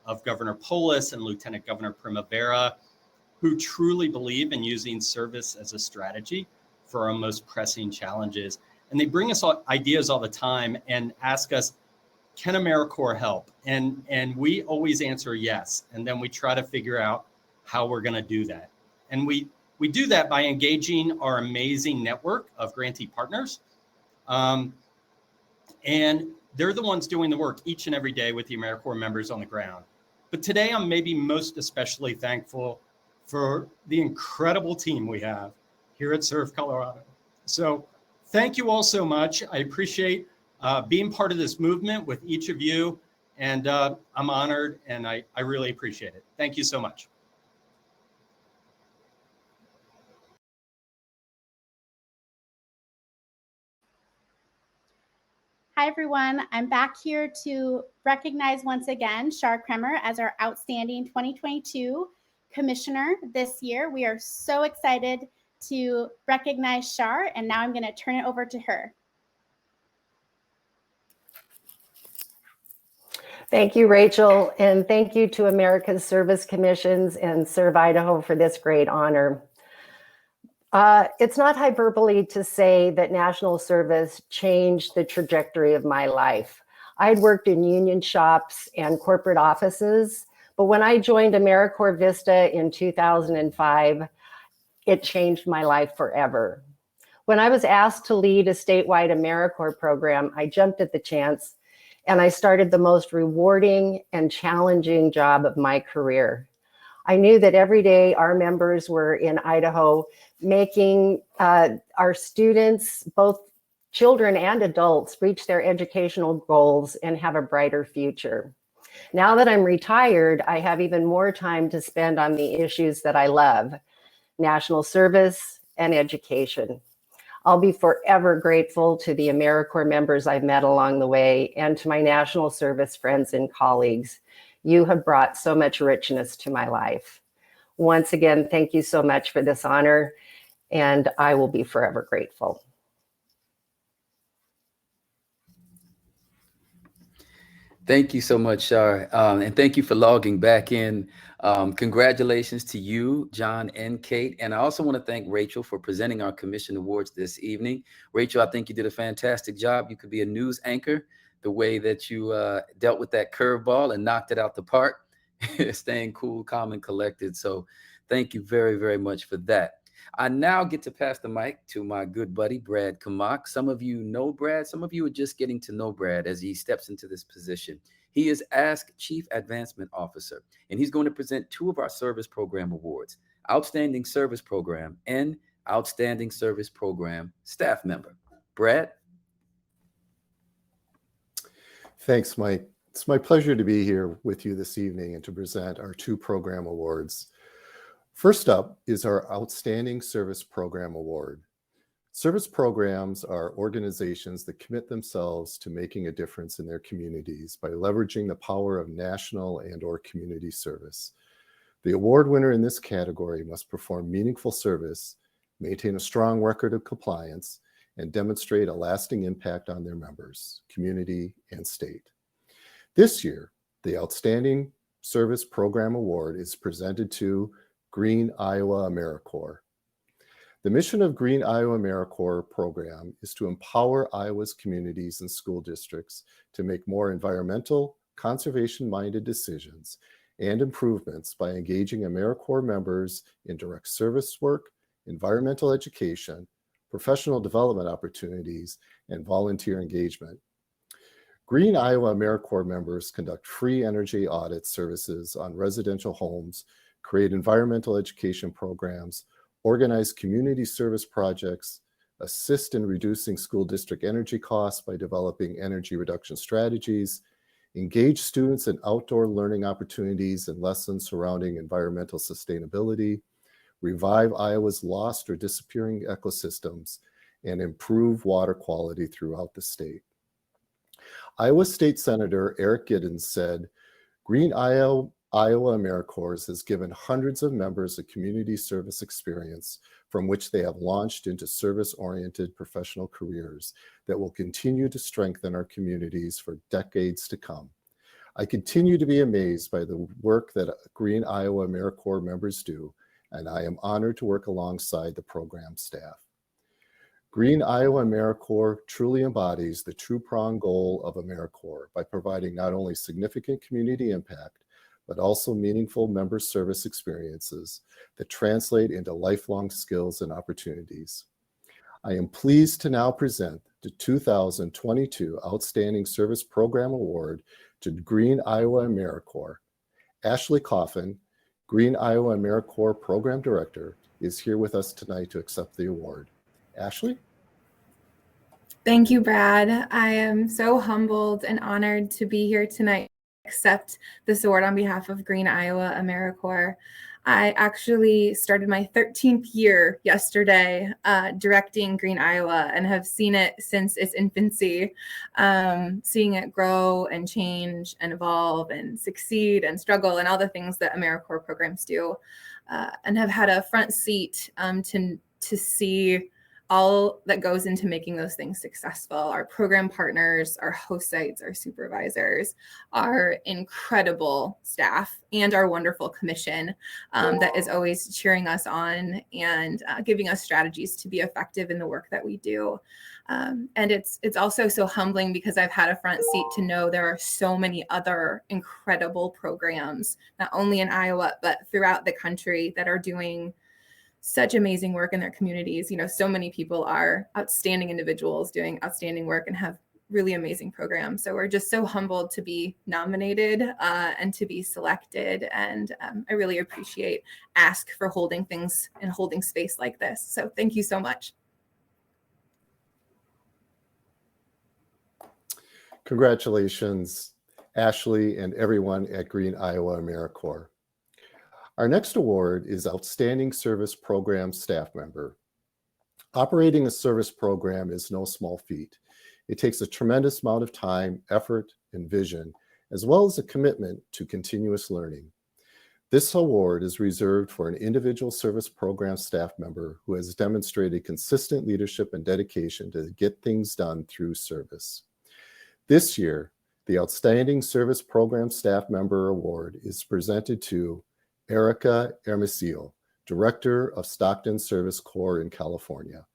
of Governor Polis and Lieutenant Governor Primavera, who truly believe in using service as a strategy for our most pressing challenges. And they bring us ideas all the time and ask us, can AmeriCorps help? And we always answer yes. And then we try to figure out how we're going to do that. And we do that by engaging our amazing network of grantee partners. And they're the ones doing the work each and every day with the AmeriCorps members on the ground. But today I'm maybe most especially thankful for the incredible team we have here at Serve Colorado. So thank you all so much. I appreciate being part of this movement with each of you. And I'm honored and I really appreciate it. Thank you so much. Hi, everyone. I'm back here to recognize once again Shar Kremer as our outstanding 2022 commissioner this year. We are so excited to recognize Shar, and now I'm going to turn it over to her. Thank you, Rachel, and thank you to America's Service Commissions and Serve Idaho for this great honor. It's not hyperbole to say that national service changed the trajectory of my life. I'd worked in union shops and corporate offices, but when I joined AmeriCorps Vista in 2005, it changed my life forever. When I was asked to lead a statewide AmeriCorps program, I jumped at the chance and I started the most rewarding and challenging job of my career. I knew that every day our members were in Idaho making our students, both children and adults, reach their educational goals and have a brighter future. Now that I'm retired, I have even more time to spend on the issues that I love: national service and education. I'll be forever grateful to the AmeriCorps members I've met along the way and to my national service friends and colleagues. You have brought so much richness to my life. Once again, thank you so much for this honor, and I will be forever grateful. Thank you so much, Shar. And thank you for logging back in. Congratulations to you, John and Kate. And I also want to thank Rachel for presenting our commission awards this evening. Rachel, I think you did a fantastic job. You could be a news anchor the way that you dealt with that curveball and knocked it out the park, staying cool, calm, and collected. So thank you very, very much for that. I now get to pass the mic to my good buddy, Brad Kamak. Some of you know Brad. Some of you are just getting to know Brad as he steps into this position. He is Ask Chief Advancement Officer, and he's going to present two of our service program awards: Outstanding Service Program and Outstanding Service Program Staff Member. Brad? Thanks, Mike. It's my pleasure to be here with you this evening and to present our two program awards. First up is our Outstanding Service Program Award. Service programs are organizations that commit themselves to making a difference in their communities by leveraging the power of national and/or community service. The award winner in this category must perform meaningful service, maintain a strong record of compliance, and demonstrate a lasting impact on their members, community, and state. This year, the Outstanding Service Program Award is presented to Green Iowa AmeriCorps. The mission of Green Iowa AmeriCorps program is to empower Iowa's communities and school districts to make more environmental, conservation-minded decisions and improvements by engaging AmeriCorps members in direct service work, environmental education, professional development opportunities, and volunteer engagement. Green Iowa AmeriCorps members conduct free energy audit services on residential homes, create environmental education programs, organize community service projects, assist in reducing school district energy costs by developing energy reduction strategies, engage students in outdoor learning opportunities and lessons surrounding environmental sustainability, revive Iowa's lost or disappearing ecosystems, and improve water quality throughout the state. Iowa State Senator Eric Giddens said, Green Iowa AmeriCorps has given hundreds of members a community service experience from which they have launched into service-oriented professional careers that will continue to strengthen our communities for decades to come. I continue to be amazed by the work that Green Iowa AmeriCorps members do, and I am honored to work alongside the program staff. Green Iowa AmeriCorps truly embodies the two-pronged goal of AmeriCorps by providing not only significant community impact, but also meaningful member service experiences that translate into lifelong skills and opportunities. I am pleased to now present the 2022 Outstanding Service Program Award to Green Iowa AmeriCorps. Ashley Coffin, Green Iowa AmeriCorps Program Director, is here with us tonight to accept the award. Ashley? Thank you, Brad. I am so humbled and honored to be here tonight to accept this award on behalf of Green Iowa AmeriCorps. I actually started my 13th year yesterday directing Green Iowa and have seen it since its infancy, seeing it grow and change and evolve and succeed and struggle and all the things that AmeriCorps programs do, and have had a front seat to see all that goes into making those things successful. Our program partners, our host sites, our supervisors, our incredible staff, and our wonderful commission that is always cheering us on and giving us strategies to be effective in the work that we do. And it's also so humbling because I've had a front seat to know there are so many other incredible programs, not only in Iowa, but throughout the country that are doing such amazing work in their communities. You know, so many people are outstanding individuals doing outstanding work and have really amazing programs. So we're just so humbled to be nominated and to be selected. And I really appreciate ASK for holding things and holding space like this. So thank you so much. Congratulations, Ashley and everyone at Green Iowa AmeriCorps. Our next award is Outstanding Service Program Staff Member. Operating a service program is no small feat. It takes a tremendous amount of time, effort, and vision, as well as a commitment to continuous learning. This award is reserved for an individual service program staff member who has demonstrated consistent leadership and dedication to get things done through service. This year, the Outstanding Service Program Staff Member Award is presented to Erica Hermosillo, Director of Stockton Service Corps in California.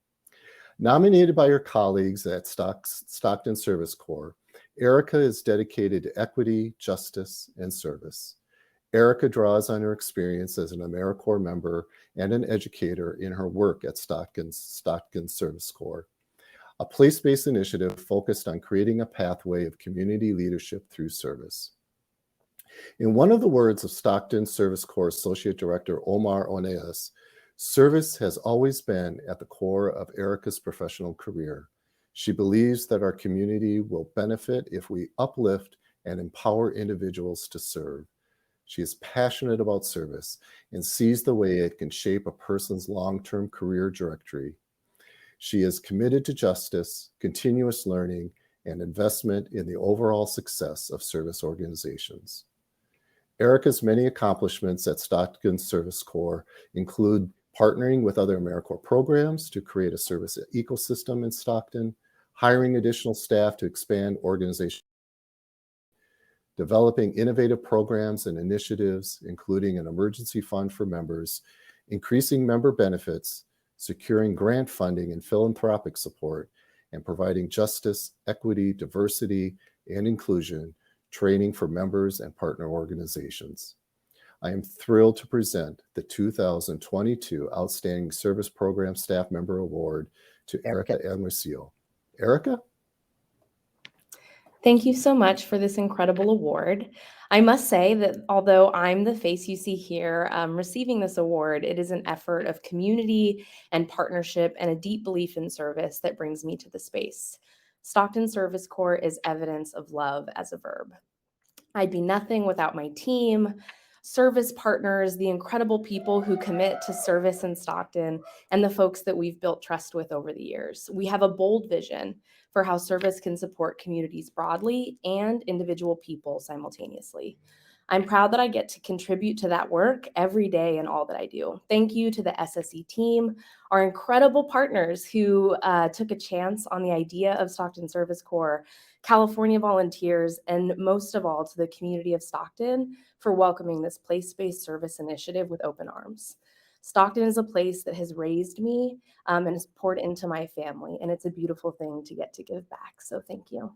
Nominated by her colleagues at Stockton Service Corps, Erica is dedicated to equity, justice, and service. Erica draws on her experience as an AmeriCorps member and an educator in her work at Stockton Service Corps, a place-based initiative focused on creating a pathway of community leadership through service. In one of the words of Stockton Service Corps Associate Director Omar Oneas, service has always been at the core of Erica's professional career. She believes that our community will benefit if we uplift and empower individuals to serve. She is passionate about service and sees the way it can shape a person's long-term career trajectory. She is committed to justice, continuous learning, and investment in the overall success of service organizations. Erica's many accomplishments at Stockton Service Corps include partnering with other AmeriCorps programs to create a service ecosystem in Stockton, hiring additional staff to expand organization, developing innovative programs and initiatives, including an emergency fund for members, increasing member benefits, securing grant funding and philanthropic support, and providing justice, equity, diversity, and inclusion training for members and partner organizations. I am thrilled to present the 2022 Outstanding Service Program Staff Member Award to Erica Hermosillo. Erica? Thank you so much for this incredible award. I must say that although I'm the face you see here receiving this award, it is an effort of community and partnership and a deep belief in service that brings me to the space. Stockton Service Corps is evidence of love as a verb. I'd be nothing without my team, service partners, the incredible people who commit to service in Stockton, and the folks that we've built trust with over the years. We have a bold vision for how service can support communities broadly and individual people simultaneously. I'm proud that I get to contribute to that work every day in all that I do. Thank you to the SSE team, our incredible partners who took a chance on the idea of Stockton Service Corps, California volunteers, and most of all to the community of Stockton for welcoming this place-based service initiative with open arms. Stockton is a place that has raised me and has poured into my family, and it's a beautiful thing to get to give back. So thank you.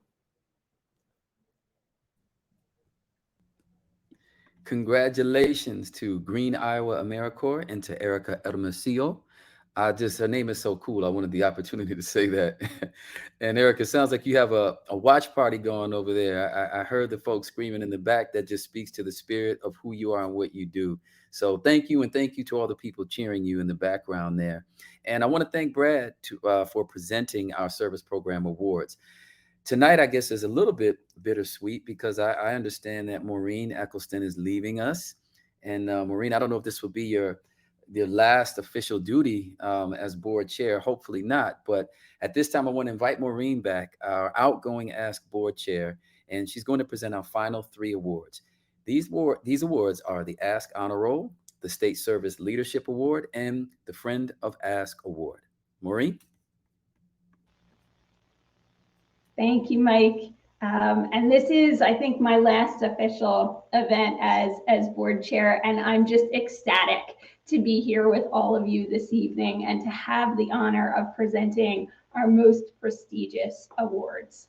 Congratulations to Green Iowa AmeriCorps and to Erica Hermosillo. Her name is so cool. I wanted the opportunity to say that. And Erica, it sounds like you have a watch party going over there. I heard the folks screaming in the back. That just speaks to the spirit of who you are and what you do. So thank you, and thank you to all the people cheering you in the background there. And I want to thank Brad for presenting our service program awards. Tonight, I guess, is a little bit bittersweet because I understand that Maureen Eccleston is leaving us. And Maureen, I don't know if this will be your last official duty as board chair. Hopefully not. But at this time, I want to invite Maureen back, our outgoing Ask board chair, and she's going to present our final 3 awards. These awards are the Ask Honor Roll, the State Service Leadership Award, and the Friend of Ask Award. Maureen? Thank you, Mike. And this is, I think, my last official event as board chair, and I'm just ecstatic to be here with all of you this evening and to have the honor of presenting our most prestigious awards.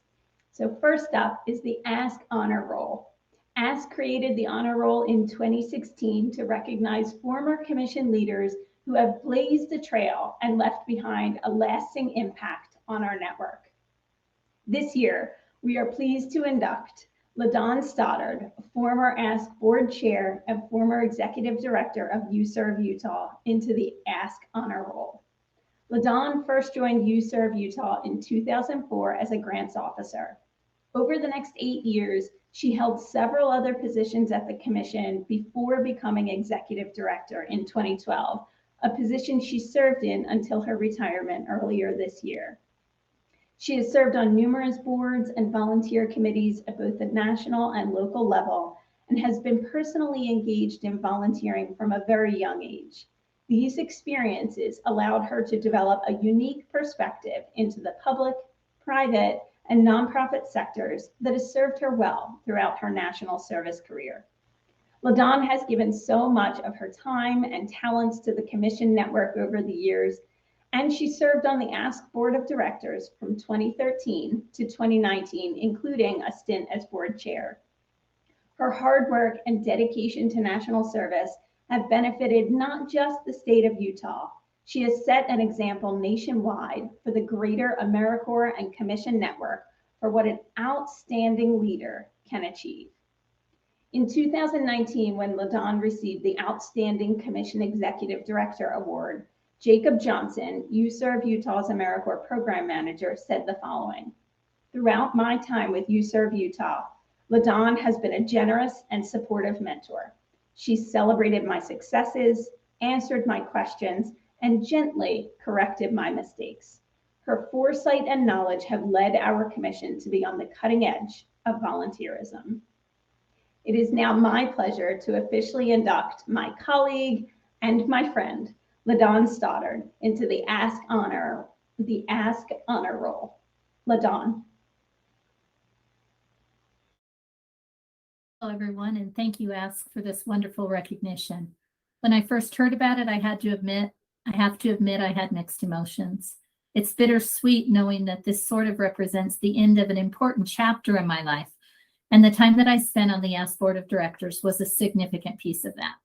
So first up is the Ask Honor Roll. Ask created the Honor Roll in 2016 to recognize former commission leaders who have blazed a trail and left behind a lasting impact on our network. This year, we are pleased to induct LaDawn Stoddard, former Ask board chair and former executive director of UServe Utah, into the Ask Honor Roll. LaDawn first joined UServe Utah in 2004 as a grants officer. Over the next 8 years, she held several other positions at the commission before becoming executive director in 2012, a position she served in until her retirement earlier this year. She has served on numerous boards and volunteer committees at both the national and local level and has been personally engaged in volunteering from a very young age. These experiences allowed her to develop a unique perspective into the public, private, and nonprofit sectors that has served her well throughout her national service career. LaDawn has given so much of her time and talents to the commission network over the years, and she served on the Ask Board of Directors from 2013 to 2019, including a stint as board chair. Her hard work and dedication to national service have benefited not just the state of Utah. She has set an example nationwide for the greater AmeriCorps and Commission network for what an outstanding leader can achieve. In 2019, when LaDawn received the Outstanding Commission Executive Director Award, Jacob Johnson, UServe Utah's AmeriCorps program manager, said the following: "Throughout my time with UServe Utah, LaDawn has been a generous and supportive mentor. She celebrated my successes, answered my questions, and gently corrected my mistakes. Her foresight and knowledge have led our commission to be on the cutting edge of volunteerism." It is now my pleasure to officially induct my colleague and my friend, LaDawn Stoddard, into the Ask Honor Roll. LaDawn. Hello, everyone, and thank you, Ask, for this wonderful recognition. When I first heard about it, I have to admit I had mixed emotions. It's bittersweet knowing that this sort of represents the end of an important chapter in my life, and the time that I spent on the Ask Board of Directors was a significant piece of that.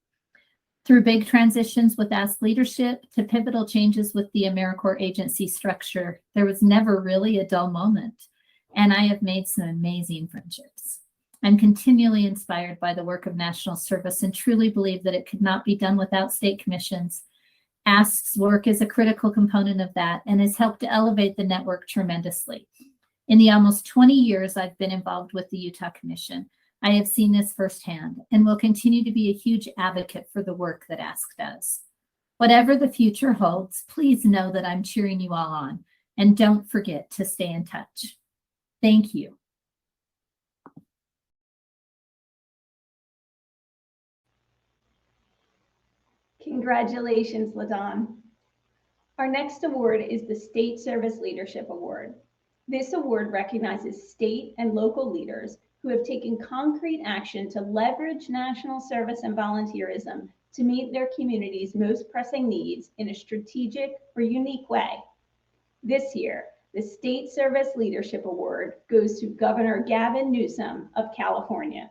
Through big transitions with Ask leadership to pivotal changes with the AmeriCorps agency structure, there was never really a dull moment, and I have made some amazing friendships. I'm continually inspired by the work of national service and truly believe that it could not be done without state commissions. Ask's work is a critical component of that and has helped to elevate the network tremendously. In the almost 20 years I've been involved with the Utah Commission, I have seen this firsthand and will continue to be a huge advocate for the work that ASK does. Whatever the future holds, please know that I'm cheering you all on, and don't forget to stay in touch. Thank you. Congratulations, LaDon. Our next award is the State Service Leadership Award. This award recognizes state and local leaders who have taken concrete action to leverage national service and volunteerism to meet their community's most pressing needs in a strategic or unique way. This year, the State Service Leadership Award goes to Governor Gavin Newsom of California.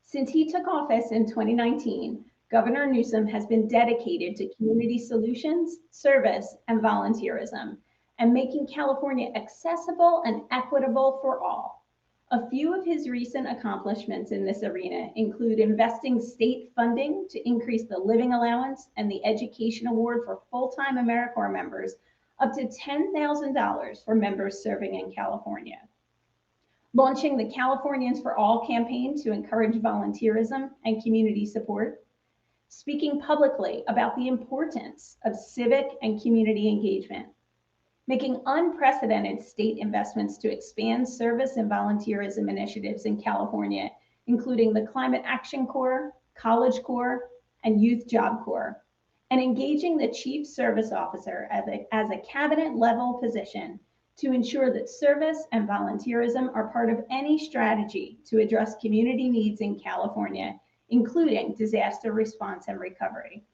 Since he took office in 2019, Governor Newsom has been dedicated to community solutions, service, and volunteerism, and making California accessible and equitable for all. A few of his recent accomplishments in this arena include investing state funding to increase the living allowance and the education award for full-time AmeriCorps members up to $10,000 for members serving in California. Launching the Californians for All campaign to encourage volunteerism and community support. Speaking publicly about the importance of civic and community engagement. Making unprecedented state investments to expand service and volunteerism initiatives in California, including the Climate Action Corps, College Corps, and Youth Job Corps, and engaging the Chief Service Officer as a cabinet level position to ensure that service and volunteerism are part of any strategy to address community needs in California, including disaster response and recovery.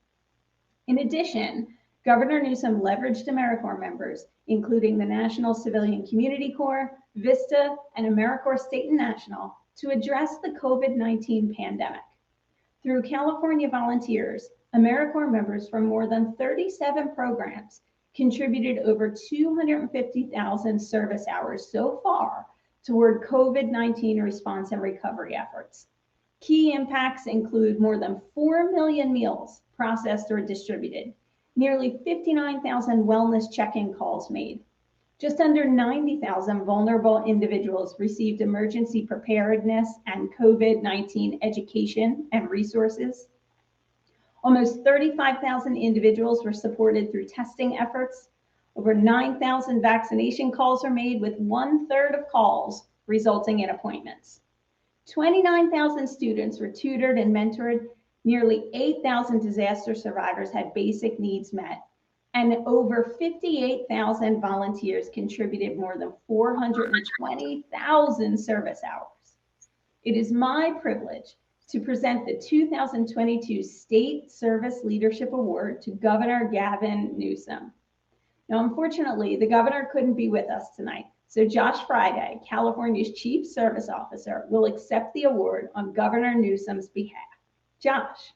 In addition, Governor Newsom leveraged AmeriCorps members, including the National Civilian Community Corps, VISTA, and AmeriCorps State and National, to address the COVID-19 pandemic. Through California volunteers, AmeriCorps members from more than 37 programs contributed over 250,000 service hours so far toward COVID-19 response and recovery efforts. Key impacts include more than 4 million meals processed or distributed, nearly 59,000 wellness check-in calls made. Just under 90,000 vulnerable individuals received emergency preparedness and COVID-19 education and resources. Almost 35,000 individuals were supported through testing efforts. Over 9,000 vaccination calls are made, with 1/3 of calls resulting in appointments. 29,000 students were tutored and mentored. Nearly 8,000 disaster survivors had basic needs met, and over 58,000 volunteers contributed more than 420,000 service hours. It is my privilege to present the 2022 State Service Leadership Award to Governor Gavin Newsom. Now, unfortunately, the governor couldn't be with us tonight, so Josh Friday, California's Chief Service Officer, will accept the award on Governor Newsom's behalf. Josh.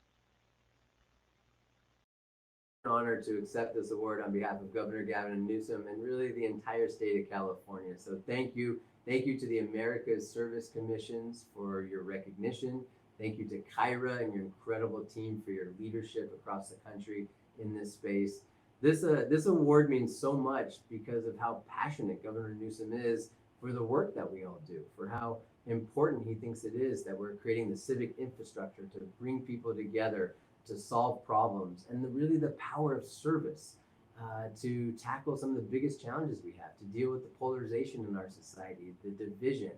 Honored to accept this award on behalf of Governor Gavin Newsom and really the entire state of California. So thank you. Thank you to the America's Service Commissions for your recognition. Thank you to Kyra and your incredible team for your leadership across the country in this space. This award means so much because of how passionate Governor Newsom is for the work that we all do, for how important he thinks it is that we're creating the civic infrastructure to bring people together, to solve problems, and really the power of service to tackle some of the biggest challenges we have, to deal with the polarization in our society, the division.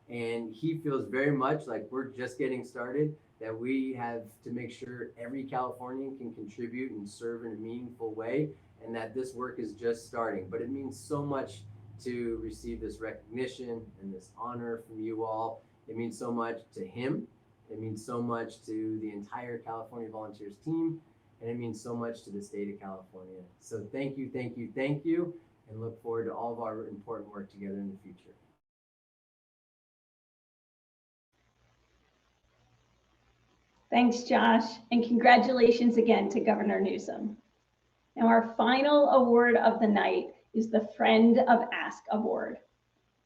And he feels very much like we're just getting started, that we have to make sure every Californian can contribute and serve in a meaningful way, and that this work is just starting. But it means so much to receive this recognition and this honor from you all. It means so much to him. It means so much to the entire California Volunteers team, and it means so much to the state of California. So thank you, thank you, thank you, and look forward to all of our important work together in the future. Thanks, Josh, and congratulations again to Governor Newsom. Now, our final award of the night is the Friend of Ask Award.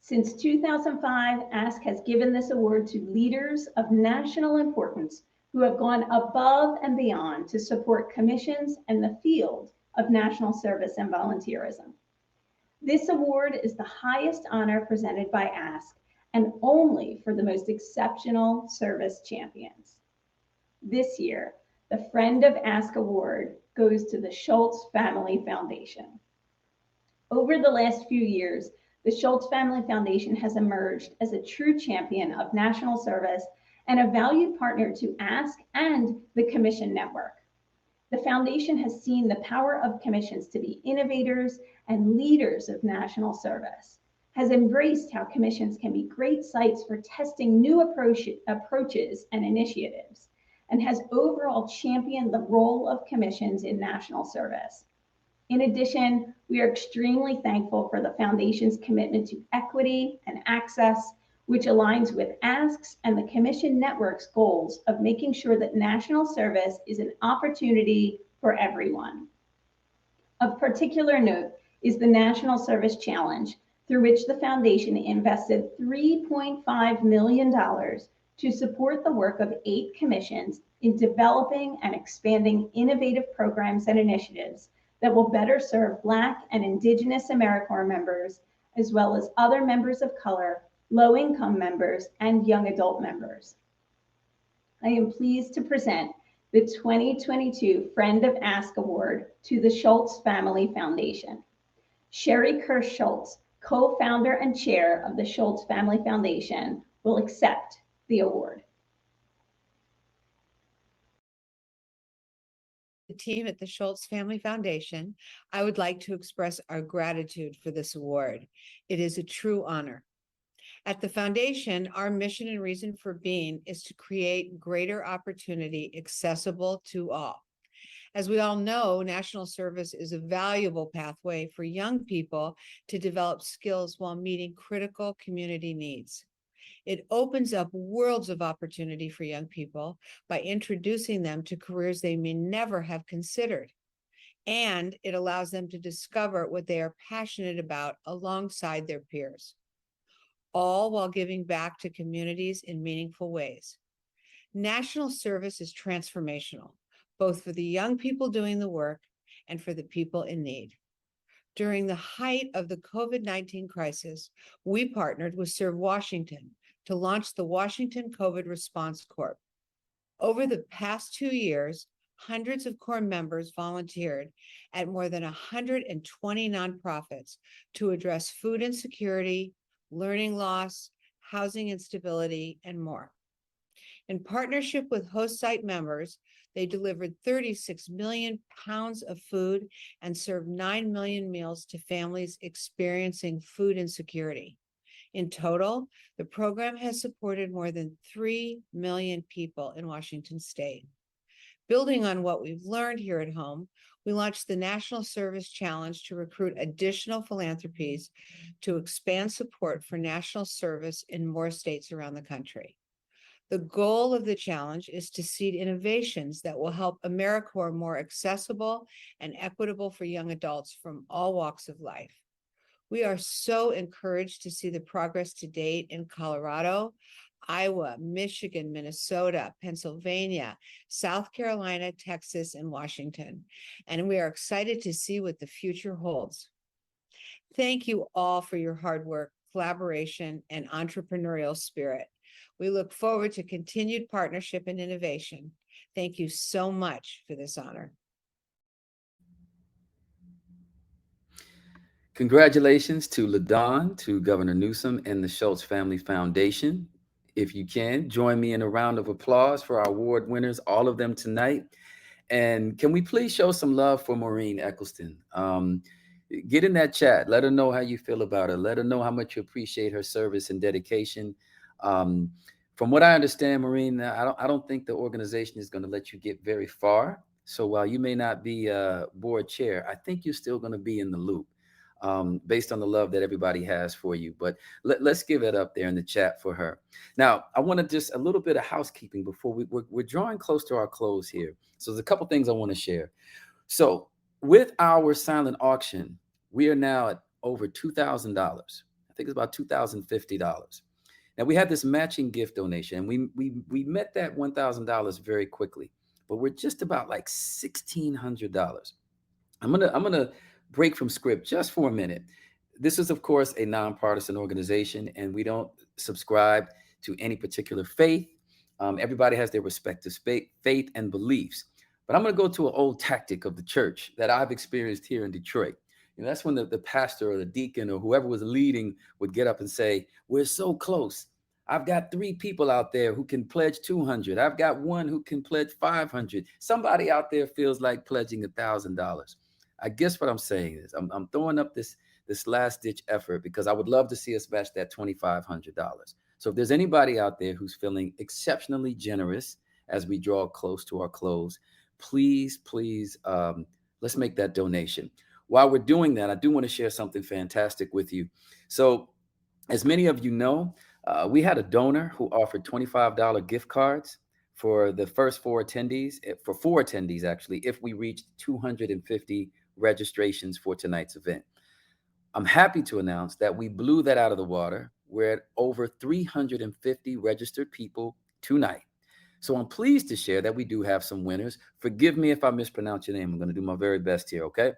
Since 2005, Ask has given this award to leaders of national importance who have gone above and beyond to support commissions and the field of national service and volunteerism. This award is the highest honor presented by Ask and only for the most exceptional service champions. This year, the Friend of Ask Award goes to the Schultz Family Foundation. Over the last few years, the Schultz Family Foundation has emerged as a true champion of national service and a valued partner to Ask and the Commission Network. The foundation has seen the power of commissions to be innovators and leaders of national service, has embraced how commissions can be great sites for testing new approaches and initiatives, and has overall championed the role of commissions in national service. In addition, we are extremely thankful for the foundation's commitment to equity and access, which aligns with ASK's and the Commission Network's goals of making sure that national service is an opportunity for everyone. Of particular note is the National Service Challenge, through which the foundation invested $3.5 million to support the work of 8 commissions in developing and expanding innovative programs and initiatives that will better serve Black and Indigenous AmeriCorps members, as well as other members of color, low-income members, and young adult members. I am pleased to present the 2022 Friend of Ask Award to the Schultz Family Foundation. Sherry Kirsch Schultz, co-founder and chair of the Schultz Family Foundation, will accept the award. The team at the Schultz Family Foundation, I would like to express our gratitude for this award. It is a true honor. At the foundation, our mission and reason for being is to create greater opportunity accessible to all. As we all know, national service is a valuable pathway for young people to develop skills while meeting critical community needs. It opens up worlds of opportunity for young people by introducing them to careers they may never have considered. And it allows them to discover what they are passionate about alongside their peers, all while giving back to communities in meaningful ways. National service is transformational, both for the young people doing the work and for the people in need. During the height of the COVID-19 crisis, we partnered with Serve Washington to launch the Washington COVID Response Corps. Over the past 2 years, hundreds of Corps members volunteered at more than 120 nonprofits to address food insecurity, learning loss, housing instability, and more. In partnership with host site members, they delivered 36 million pounds of food and served 9 million meals to families experiencing food insecurity. In total, the program has supported more than 3 million people in Washington state. Building on what we've learned here at home, we launched the National Service Challenge to recruit additional philanthropies to expand support for national service in more states around the country. The goal of the challenge is to seed innovations that will help AmeriCorps more accessible and equitable for young adults from all walks of life. We are so encouraged to see the progress to date in Colorado, Iowa, Michigan, Minnesota, Pennsylvania, South Carolina, Texas, and Washington. And we are excited to see what the future holds. Thank you all for your hard work, collaboration, and entrepreneurial spirit. We look forward to continued partnership and innovation. Thank you so much for this honor. Congratulations to LaDawn, to Governor Newsom, and the Schultz Family Foundation. If you can, join me in a round of applause for our award winners, all of them tonight. And can we please show some love for Maureen Eccleston? Get in that chat. Let her know how you feel about her. Let her know how much you appreciate her service and dedication. From what I understand, Maureen, I don't think the organization is going to let you get very far. So while you may not be board chair, I think you're still going to be in the loop. Based on the love that everybody has for you. But let's give it up there in the chat for her. Now, I want to just a little bit of housekeeping before we're drawing close to our close here. So there's a couple things I want to share. So with our silent auction, we are now at over $2,000. I think it's about $2,050. Now we had this matching gift donation, and we met that $1,000 very quickly, but we're just about like $1,600. I'm gonna break from script just for a minute. This is, of course, a nonpartisan organization, and we don't subscribe to any particular faith. Everybody has their respective faith and beliefs. But I'm going to go to an old tactic of the church that I've experienced here in Detroit. That's when the pastor or the deacon or whoever was leading would get up and say, we're so close. I've got 3 people out there who can pledge 200. I've got one who can pledge 500. Somebody out there feels like pledging $1,000. I guess what I'm saying is I'm throwing up this last ditch effort because I would love to see us match that $2,500. So if there's anybody out there who's feeling exceptionally generous as we draw close to our close, please, let's make that donation. While we're doing that, I do want to share something fantastic with you. So as many of you know, we had a donor who offered $25 gift cards for the first 4 attendees, for 4 attendees actually, if we reached 250 registrations for tonight's event. I'm happy to announce that we blew that out of the water. We're at over 350 registered people tonight. So I'm pleased to share that we do have some winners. Forgive me if I mispronounce your name. I'm going to do my very best here, okay?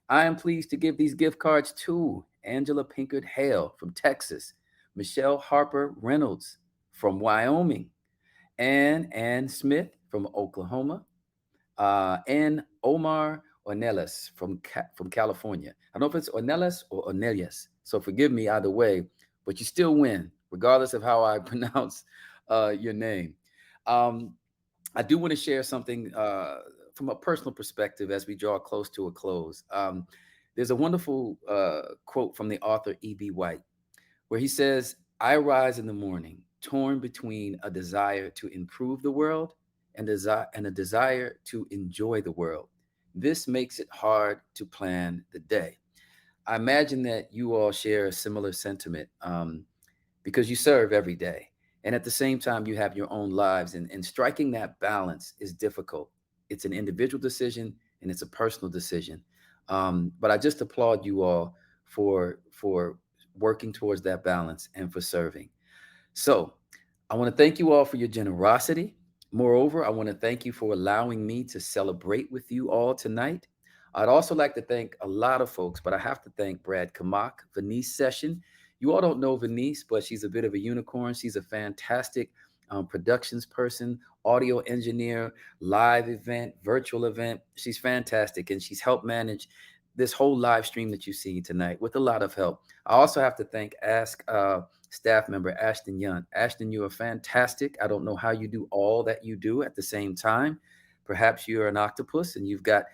I am pleased to give these gift cards to Angela Pinkard Hale from Texas, Michelle Harper Reynolds from Wyoming, Ann Smith from Oklahoma, and Omar Ornelas from California. I don't know if it's Ornelas or Ornelius, so forgive me either way, but you still win, regardless of how I pronounce your name. I do want to share something from a personal perspective as we draw close to a close. There's a wonderful quote from the author E.B. White, where he says, I arise in the morning torn between a desire to improve the world and a desire to enjoy the world. This makes it hard to plan the day. I imagine that you all share a similar sentiment because you serve every day. And at the same time, you have your own lives, and striking that balance is difficult. It's an individual decision and it's a personal decision. But I just applaud you all for working towards that balance and for serving. So I want to thank you all for your generosity. Moreover, I want to thank you for allowing me to celebrate with you all tonight. I'd also like to thank a lot of folks, but I have to thank Brad Kamak, Venice Session. You all don't know Venice, but she's a bit of a unicorn. She's a fantastic productions person, audio engineer, live event, virtual event. She's fantastic, and she's helped manage this whole live stream that you've seen tonight with a lot of help. I also have to thank Ask staff member Ashton Young. Ashton, you are fantastic. I don't know how you do all that you do at the same time. Perhaps you're an octopus and you've got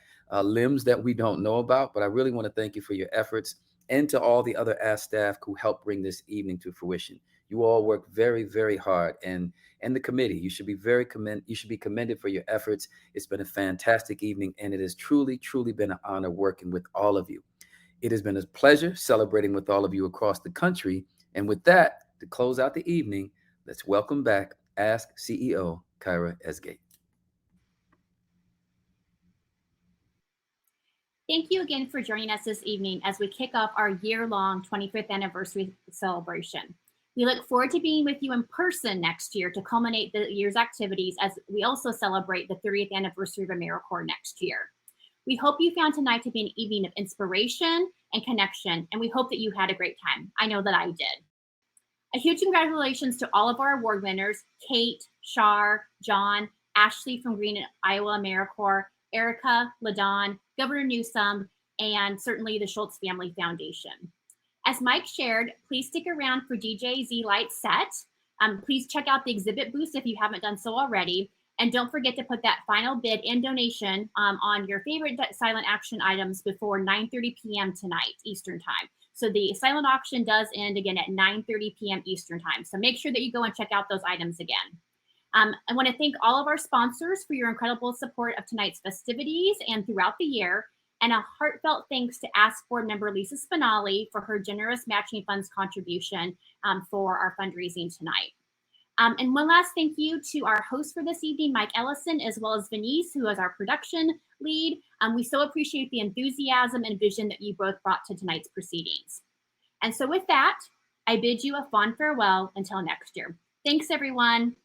limbs that we don't know about, but I really want to thank you for your efforts, and to all the other Ask staff who helped bring this evening to fruition. You all work very, very hard, and the committee, you should be commended for your efforts. It's been a fantastic evening, and it has truly, truly been an honor working with all of you. It has been a pleasure celebrating with all of you across the country. And with that, to close out the evening, let's welcome back Ask CEO Kyra Esgate. Thank you again for joining us this evening as we kick off our year-long 25th anniversary celebration. We look forward to being with you in person next year to culminate the year's activities as we also celebrate the 30th anniversary of AmeriCorps next year. We hope you found tonight to be an evening of inspiration and connection, and we hope that you had a great time. I know that I did. A huge congratulations to all of our award winners, Kate, Shar, John, Ashley from Green Iowa AmeriCorps, Erica, LaDon, Governor Newsom, and certainly the Schultz Family Foundation. As Mike shared, please stick around for DJ Z Light's set. Please check out the exhibit booths if you haven't done so already. And don't forget to put that final bid and donation on your favorite silent action items before 9:30 p.m. tonight, Eastern Time. So the silent auction does end again at 9:30 p.m. Eastern Time. So make sure that you go and check out those items again. I want to thank all of our sponsors for your incredible support of tonight's festivities and throughout the year. And a heartfelt thanks to Ask Board member Lisa Spinelli for her generous matching funds contribution for our fundraising tonight. And one last thank you to our host for this evening, Mike Ellison, as well as Venice, who is our production lead. We so appreciate the enthusiasm and vision that you both brought to tonight's proceedings. And so with that, I bid you a fond farewell until next year. Thanks, everyone.